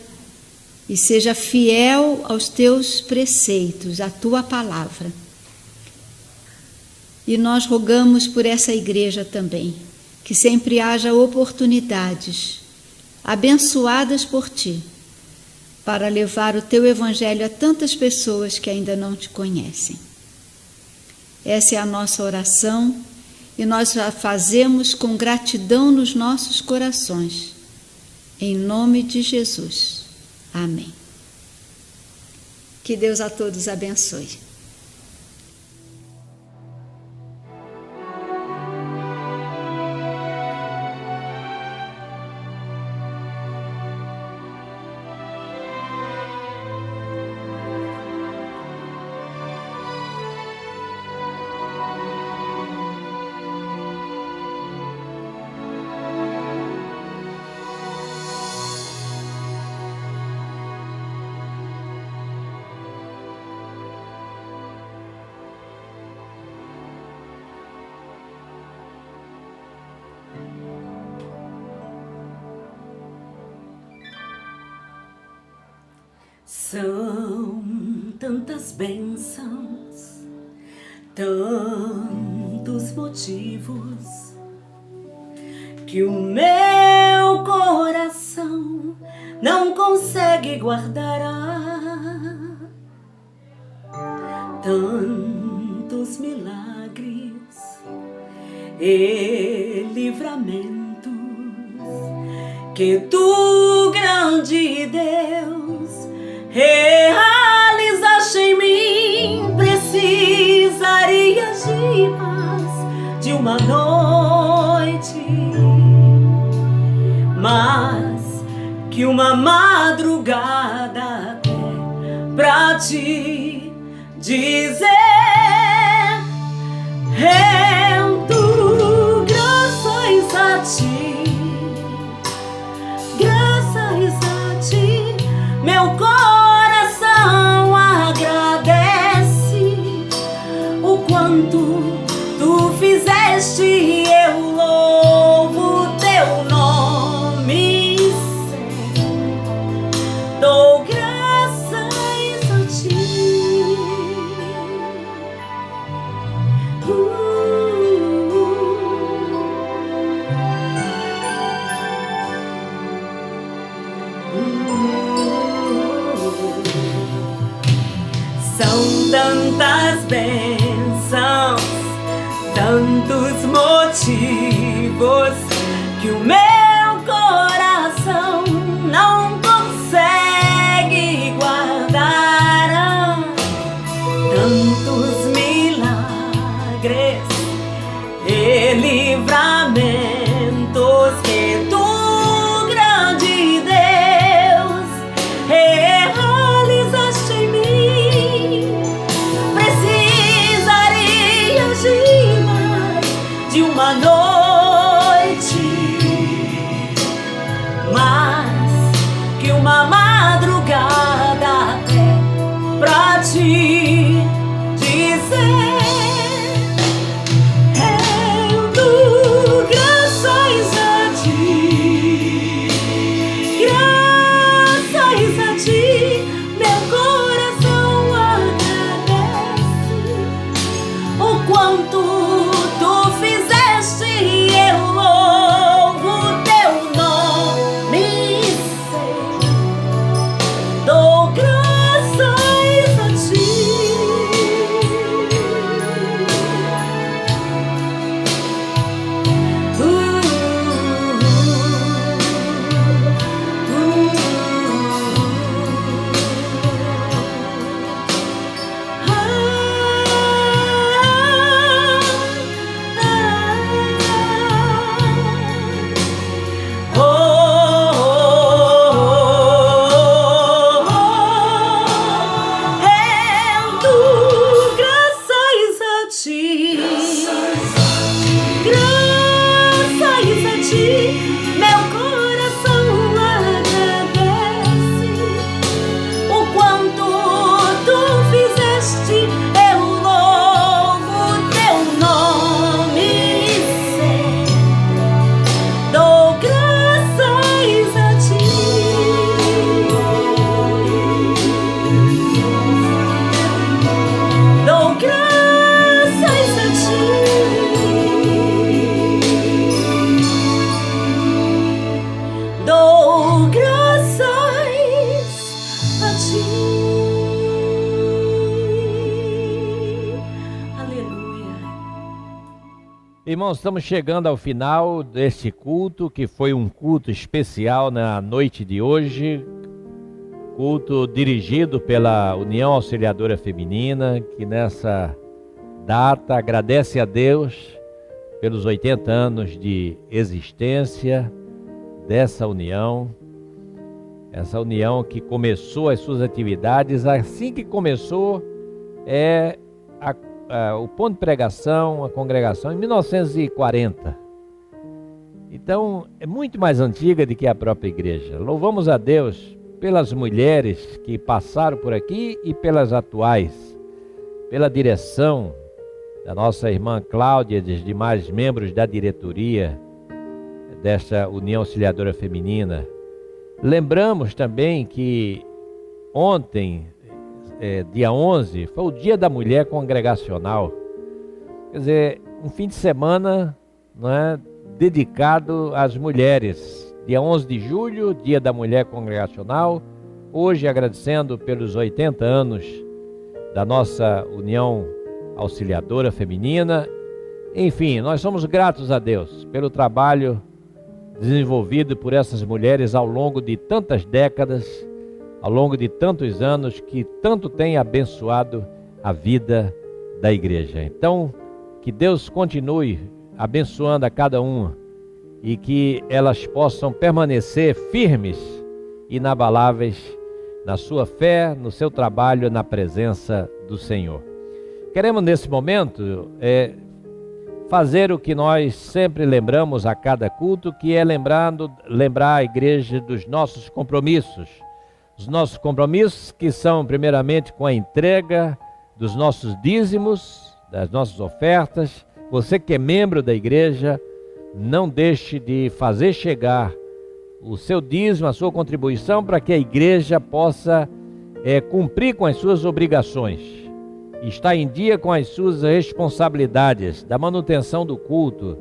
e seja fiel aos teus preceitos, à tua palavra. E nós rogamos por essa igreja também, que sempre haja oportunidades abençoadas por ti, para levar o teu evangelho a tantas pessoas que ainda não te conhecem. Essa é a nossa oração e nós a fazemos com gratidão nos nossos corações. Em nome de Jesus. Amém. Que Deus a todos abençoe. São tantas bênçãos, tantos motivos que o meu coração não consegue guardar. Tantos milagres e livramentos que tu, grande Deus, realizaste em mim. Precisarias de mais de uma noite, mas que uma madrugada até pra te dizer: rendo graças a ti, graças a ti, meu coração agradece o quanto tu fizeste. Eu louvo teu nome sempre, dou graças a ti. São tantas bênçãos, tantos motivos que o meu coração não consegue guardar. Tantos milagres e livramentos que tu, grande Deus, realizaste em mim. Precisarias de mais de uma noite, mas que uma madrugada até pra te dizer: rendo graças a ti, graças a ti, meu coração agradece o quanto tu fizeste. Eu louvo teu nome sempre, dou graças a ti. Rendo graças a ti, graças a ti, meu coração agradece o quanto tu fizeste. Eu louvo teu nome sempre, dou graças a ti. Dou graças a ti. Dou graças a ti. Aleluia. Irmãos, estamos chegando ao final deste culto, que foi um culto especial na noite de hoje. Culto dirigido pela União Auxiliadora Feminina, que nessa data agradece a Deus pelos 80 anos de existência dessa união. Essa união que começou as suas atividades, assim que começou, o ponto de pregação, a congregação, em 1940. Então, é muito mais antiga do que a própria igreja. Louvamos a Deus pelas mulheres que passaram por aqui e pelas atuais, pela direção da nossa irmã Cláudia e dos demais membros da diretoria desta União Auxiliadora Feminina. Lembramos também que ontem, dia 11, foi o Dia da Mulher Congregacional. Quer dizer, um fim de semana, não é, dedicado às mulheres. Dia 11 de julho, Dia da Mulher Congregacional. Hoje, agradecendo pelos 80 anos da nossa União Auxiliadora Feminina. Enfim, nós somos gratos a Deus pelo trabalho desenvolvido por essas mulheres ao longo de tantas décadas, ao longo de tantos anos, que tanto tem abençoado a vida da igreja. Então, que Deus continue abençoando a cada uma e que elas possam permanecer firmes e inabaláveis na sua fé, no seu trabalho, na presença do Senhor. Queremos nesse momento fazer o que nós sempre lembramos a cada culto, que é lembrar a igreja dos nossos compromissos. Os nossos compromissos que são primeiramente com a entrega dos nossos dízimos, das nossas ofertas. Você que é membro da igreja, não deixe de fazer chegar o seu dízimo, a sua contribuição, para que a igreja possa cumprir com as suas obrigações, estar em dia com as suas responsabilidades, da manutenção do culto,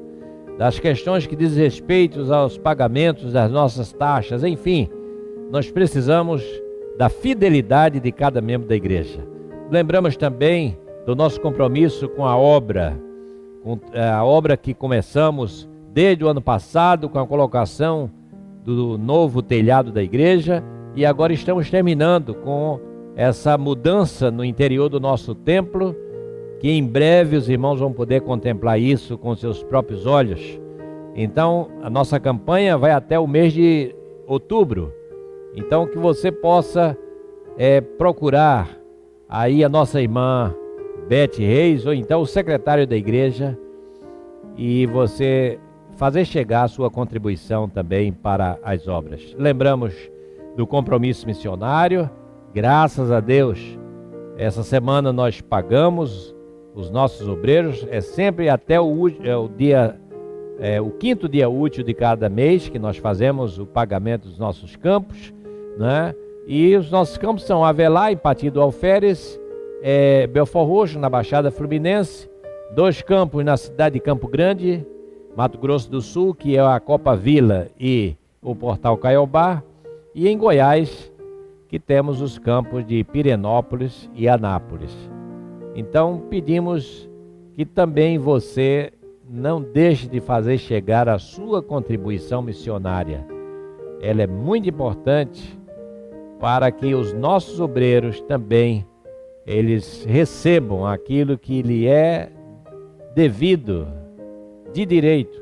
das questões que dizem respeito aos pagamentos das nossas taxas, enfim, nós precisamos da fidelidade de cada membro da igreja. Lembramos também do nosso compromisso com a obra que começamos desde o ano passado, com a colocação do novo telhado da igreja, e agora estamos terminando com essa mudança no interior do nosso templo, que em breve os irmãos vão poder contemplar isso com seus próprios olhos. Então, a nossa campanha vai até o mês de outubro. Então, que você possa procurar aí a nossa irmã Beth Reis, ou então o secretário da igreja, e você fazer chegar a sua contribuição também para as obras. Lembramos do compromisso missionário. Graças a Deus, essa semana nós pagamos os nossos obreiros, sempre até o quinto dia útil de cada mês que nós fazemos o pagamento dos nossos campos, né? E os nossos campos são Avelar, em Pati do Alferes, Belford Roxo, na Baixada Fluminense, 2 campos na cidade de Campo Grande, Mato Grosso do Sul, que é a Copa Vila e o Portal Caiobá, e em Goiás, que temos os campos de Pirenópolis e Anápolis. Então, pedimos que também você não deixe de fazer chegar a sua contribuição missionária. Ela é muito importante para que os nossos obreiros também eles recebam aquilo que lhe é devido, de direito,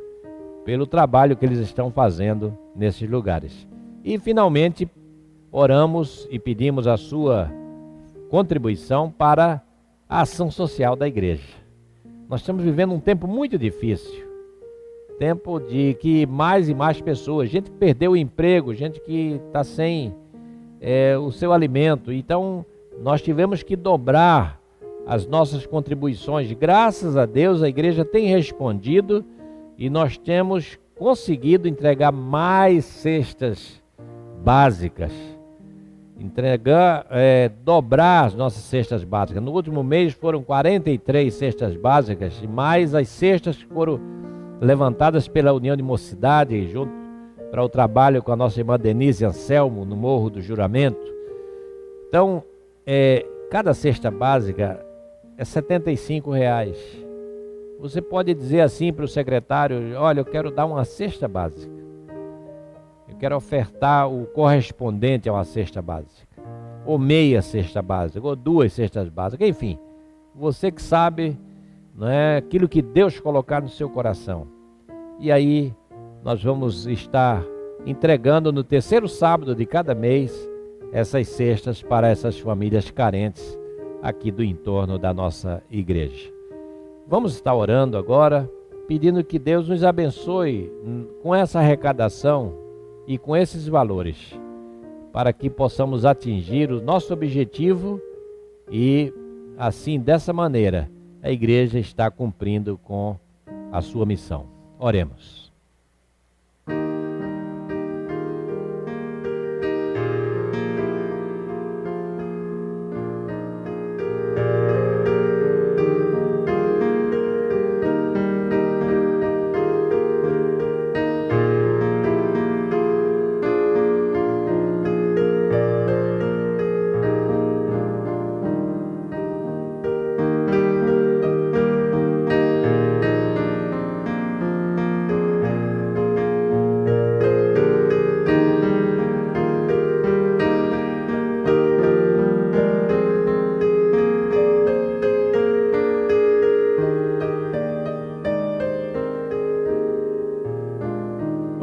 pelo trabalho que eles estão fazendo nesses lugares. E finalmente oramos e pedimos a sua contribuição para a ação social da igreja. Nós estamos vivendo um tempo muito difícil, tempo de que mais e mais pessoas, gente que perdeu o emprego, gente que está sem o seu alimento. Então nós tivemos que dobrar as nossas contribuições. Graças a Deus a igreja tem respondido e nós temos conseguido entregar mais cestas básicas, dobrar as nossas cestas básicas. No último mês foram 43 cestas básicas, e mais as cestas que foram levantadas pela União de Mocidade, junto para o trabalho com a nossa irmã Denise Anselmo, no Morro do Juramento. Então, cada cesta básica é R$75. Você pode dizer assim para o secretário: olha, eu quero dar uma cesta básica, eu quero ofertar o correspondente a uma cesta básica, ou meia cesta básica, ou 2 cestas básicas, enfim, você que sabe, não é, aquilo que Deus colocar no seu coração. E aí nós vamos estar entregando no 3º sábado de cada mês essas cestas para essas famílias carentes aqui do entorno da nossa igreja. Vamos estar orando agora, pedindo que Deus nos abençoe com essa arrecadação e com esses valores, para que possamos atingir o nosso objetivo e, assim, dessa maneira, a igreja está cumprindo com a sua missão. Oremos.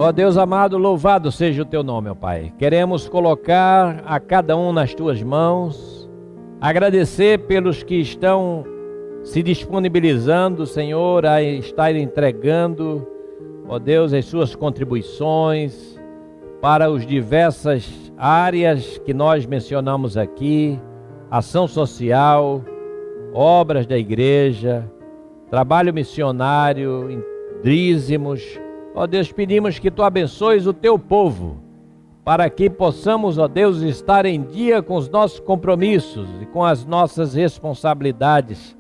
Ó Deus amado, louvado seja o teu nome, ó Pai. Queremos colocar a cada um nas tuas mãos, agradecer pelos que estão se disponibilizando, Senhor, a estar entregando, ó Deus, as suas contribuições para as diversas áreas que nós mencionamos aqui, ação social, obras da igreja, trabalho missionário, dízimos. Ó Deus, pedimos que Tu abençoes o Teu povo, para que possamos, ó Deus, estar em dia com os nossos compromissos e com as nossas responsabilidades,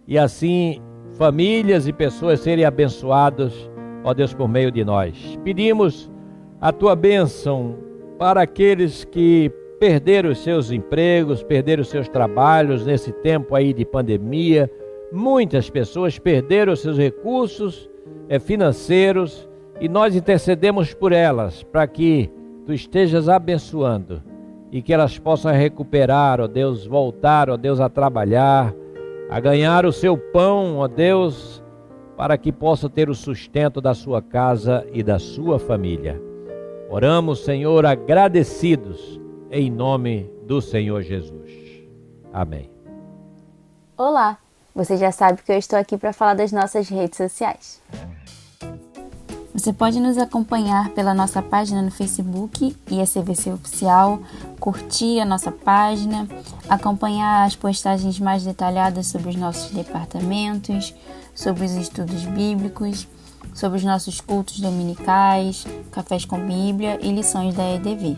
e assim famílias e pessoas serem abençoadas, ó Deus, por meio de nós. Pedimos a Tua bênção para aqueles que perderam os seus empregos, perderam os seus trabalhos nesse tempo aí de pandemia. Muitas pessoas perderam os seus recursos financeiros, e nós intercedemos por elas, para que Tu estejas abençoando e que elas possam recuperar, ó Deus, voltar, ó Deus, a trabalhar, a ganhar o seu pão, ó Deus, para que possa ter o sustento da sua casa e da sua família. Oramos, Senhor, agradecidos, em nome do Senhor Jesus. Amém. Olá, você já sabe que eu estou aqui para falar das nossas redes sociais. Você pode nos acompanhar pela nossa página no Facebook, ISCVC Oficial, curtir a nossa página, acompanhar as postagens mais detalhadas sobre os nossos departamentos, sobre os estudos bíblicos, sobre os nossos cultos dominicais, cafés com Bíblia e lições da EDV.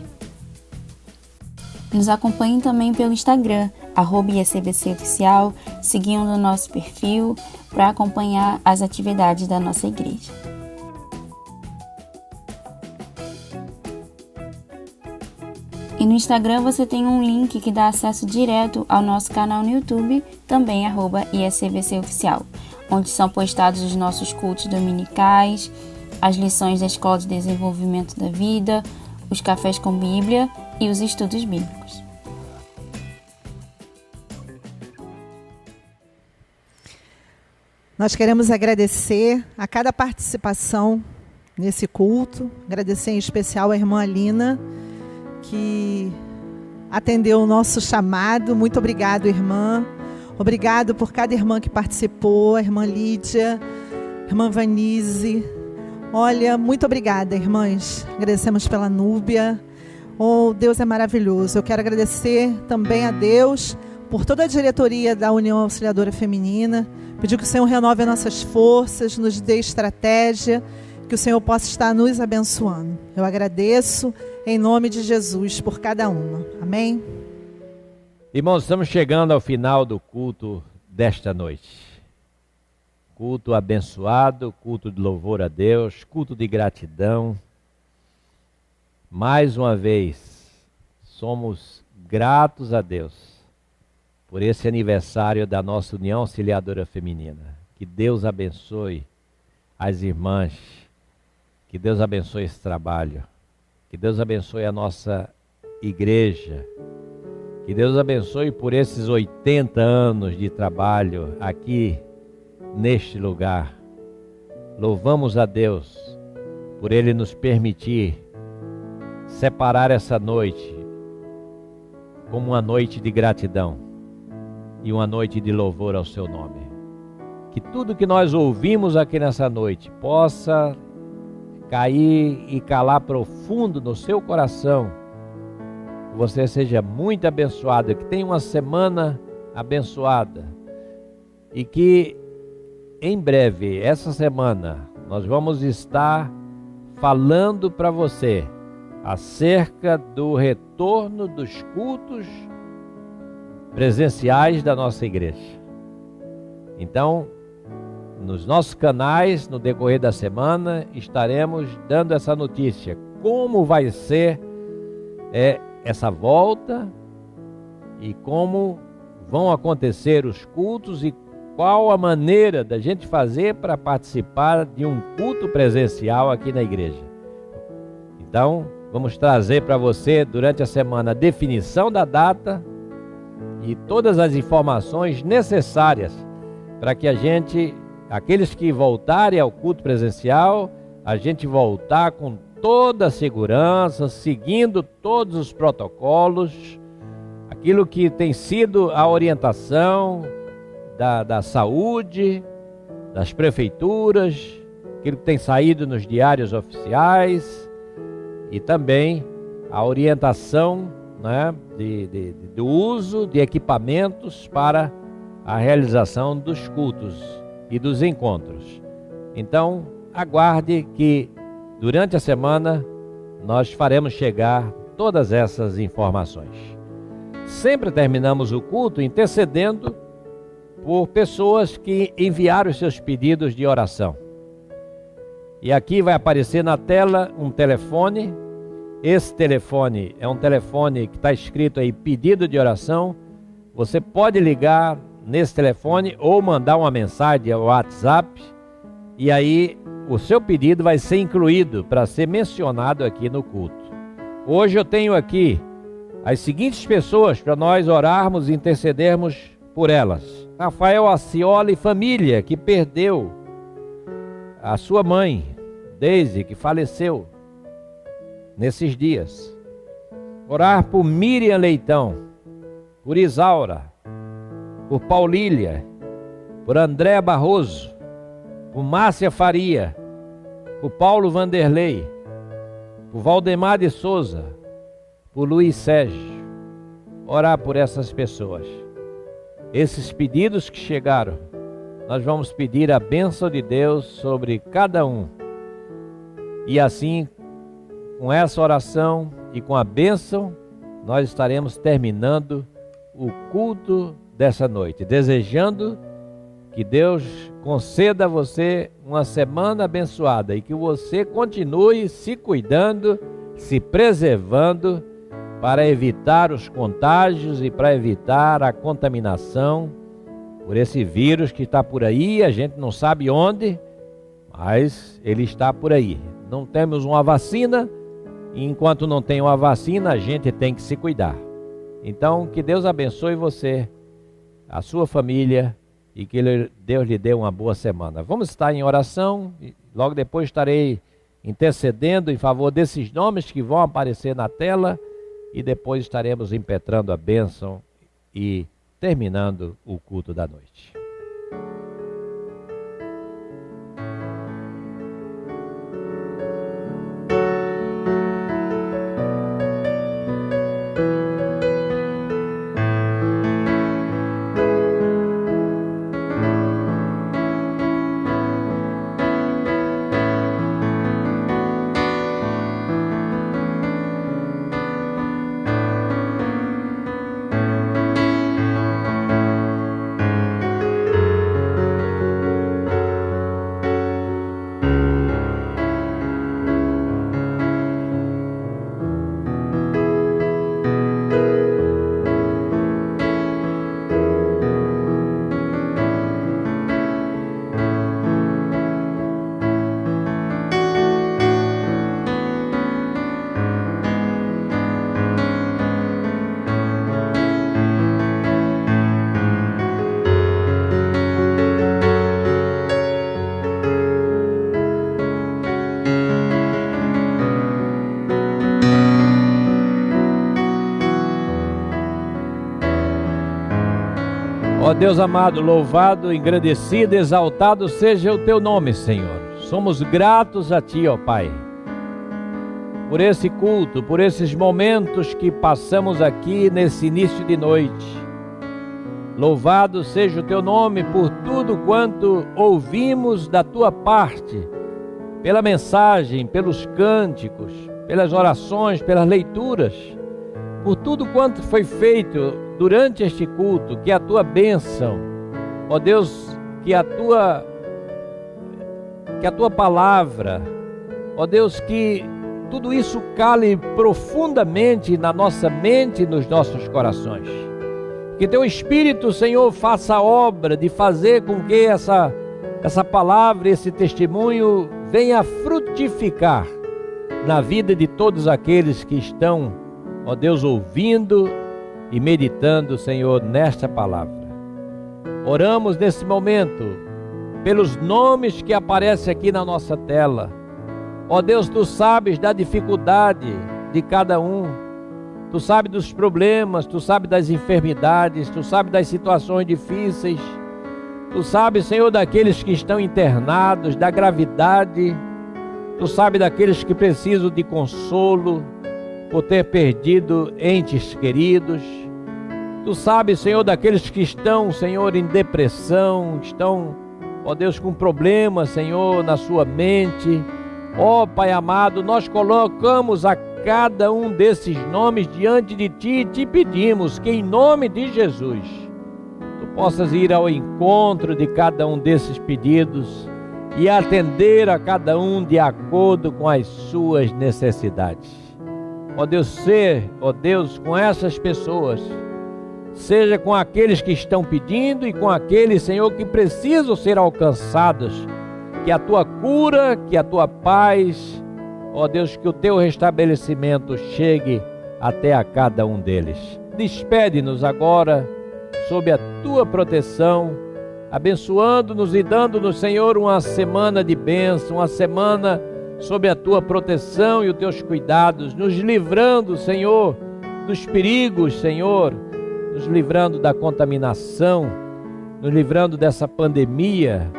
Nos acompanhem também pelo Instagram, @ISCVC Oficial, seguindo o nosso perfil para acompanhar as atividades da nossa igreja. E no Instagram você tem um link que dá acesso direto ao nosso canal no YouTube, também @ISCVC Oficial, onde são postados os nossos cultos dominicais, as lições da Escola de Desenvolvimento da Vida, os cafés com Bíblia e os estudos bíblicos. Nós queremos agradecer a cada participação nesse culto, agradecer em especial a irmã Alina, que atendeu o nosso chamado. Muito obrigado, irmã. Obrigado por cada irmã que participou, a irmã Lídia, a irmã Vanise. Olha, muito obrigada, irmãs. Agradecemos pela Núbia. Oh, Deus é maravilhoso. Eu quero agradecer também a Deus por toda a diretoria da União Auxiliadora Feminina. Pedir que o Senhor renove as nossas forças, nos dê estratégia, que o Senhor possa estar nos abençoando. Eu agradeço em nome de Jesus por cada uma. Amém? Irmãos, estamos chegando ao final do culto desta noite. Culto abençoado, culto de louvor a Deus, culto de gratidão. Mais uma vez, somos gratos a Deus por esse aniversário da nossa União Auxiliadora Feminina. Que Deus abençoe as irmãs, que Deus abençoe esse trabalho, que Deus abençoe a nossa igreja, que Deus abençoe por esses 80 anos de trabalho aqui neste lugar. Louvamos a Deus por Ele nos permitir separar essa noite como uma noite de gratidão e uma noite de louvor ao seu nome. Que tudo que nós ouvimos aqui nessa noite possa cair e calar profundo no seu coração. Que você seja muito abençoado, que tenha uma semana abençoada e que em breve, essa semana, nós vamos estar falando para você acerca do retorno dos cultos presenciais da nossa igreja. Então, nos nossos canais, no decorrer da semana, estaremos dando essa notícia. Como vai ser essa volta e como vão acontecer os cultos e qual a maneira da gente fazer para participar de um culto presencial aqui na igreja. Então, vamos trazer para você durante a semana a definição da data e todas as informações necessárias para que a gente, aqueles que voltarem ao culto presencial, a gente voltar com toda a segurança, seguindo todos os protocolos, aquilo que tem sido a orientação da saúde, das prefeituras, aquilo que tem saído nos diários oficiais e também a orientação, né, do uso de equipamentos para a realização dos cultos e dos encontros. Então, aguarde que durante a semana nós faremos chegar todas essas informações. Sempre terminamos o culto intercedendo por pessoas que enviaram os seus pedidos de oração. E aqui vai aparecer na tela um telefone. Esse telefone é um telefone que está escrito aí, pedido de oração. Você pode ligar nesse telefone ou mandar uma mensagem ao WhatsApp, e aí o seu pedido vai ser incluído para ser mencionado aqui no culto. Hoje eu tenho aqui as seguintes pessoas para nós orarmos e intercedermos por elas. Rafael Acioli e família, que perdeu a sua mãe, Deise, que faleceu nesses dias. Orar por Miriam Leitão, por Isaura, por Paulília, por André Barroso, por Márcia Faria, por Paulo Vanderlei, por Valdemar de Souza, por Luiz Sérgio. Orar por essas pessoas. Esses pedidos que chegaram, nós vamos pedir a bênção de Deus sobre cada um. E assim, com essa oração e com a bênção, nós estaremos terminando o culto dessa noite, desejando que Deus conceda a você uma semana abençoada e que você continue se cuidando, se preservando para evitar os contágios e para evitar a contaminação por esse vírus que está por aí. A gente não sabe onde, mas ele está por aí. Não temos uma vacina, e enquanto não tem uma vacina, a gente tem que se cuidar. Então, que Deus abençoe você, a sua família, e que Deus lhe dê uma boa semana. Vamos estar em oração, e logo depois estarei intercedendo em favor desses nomes que vão aparecer na tela, e depois estaremos impetrando a bênção e terminando o culto da noite. Ó Deus amado, louvado, engrandecido, exaltado seja o teu nome, Senhor. Somos gratos a ti, ó Pai, por esse culto, por esses momentos que passamos aqui nesse início de noite. Louvado seja o teu nome por tudo quanto ouvimos da tua parte, pela mensagem, pelos cânticos, pelas orações, pelas leituras, por tudo quanto foi feito durante este culto. Que a tua bênção, ó Deus, que a tua palavra, ó Deus, que tudo isso cale profundamente na nossa mente e nos nossos corações. Que teu Espírito, Senhor, faça a obra de fazer com que essa palavra, esse testemunho venha a frutificar na vida de todos aqueles que estão, ó Deus, ouvindo e meditando, Senhor, nesta palavra. Oramos nesse momento pelos nomes que aparecem aqui na nossa tela, Ó Deus, Tu sabes da dificuldade de cada um. Tu sabes dos problemas, Tu sabes das enfermidades, Tu sabes das situações difíceis. Tu sabes, Senhor, daqueles que estão internados, da gravidade. Tu sabes daqueles que precisam de consolo por ter perdido entes queridos. Tu sabes, Senhor, daqueles que estão, Senhor, em depressão, estão, ó Deus, com problemas, Senhor, na sua mente. Ó Pai amado, nós colocamos a cada um desses nomes diante de Ti e Te pedimos que em nome de Jesus Tu possas ir ao encontro de cada um desses pedidos e atender a cada um de acordo com as suas necessidades. Ó Deus, ó Deus, com essas pessoas, seja com aqueles que estão pedindo e com aqueles, Senhor, que precisam ser alcançados. Que a Tua cura, que a Tua paz, ó Deus, que o Teu restabelecimento chegue até a cada um deles. Despede-nos agora sob a Tua proteção, abençoando-nos e dando-nos, Senhor, uma semana de bênção, uma semana sob a Tua proteção e os Teus cuidados, nos livrando, Senhor, dos perigos, Senhor, nos livrando da contaminação, nos livrando dessa pandemia,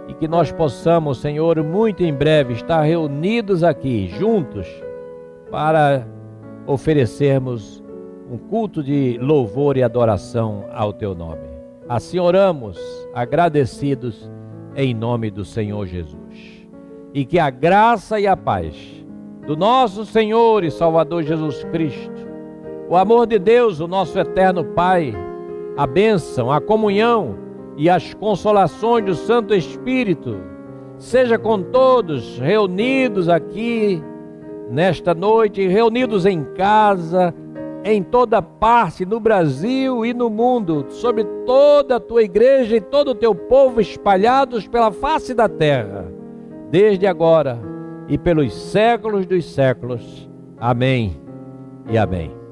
e que nós possamos, Senhor, muito em breve estar reunidos aqui, juntos, para oferecermos um culto de louvor e adoração ao Teu nome. Assim oramos, agradecidos, em nome do Senhor Jesus. E que a graça e a paz do nosso Senhor e Salvador Jesus Cristo, o amor de Deus, o nosso eterno Pai, a bênção, a comunhão e as consolações do Santo Espírito, seja com todos reunidos aqui nesta noite, reunidos em casa, em toda parte, no Brasil e no mundo, sobre toda a Tua igreja e todo o Teu povo espalhados pela face da terra, desde agora e pelos séculos dos séculos. Amém e amém.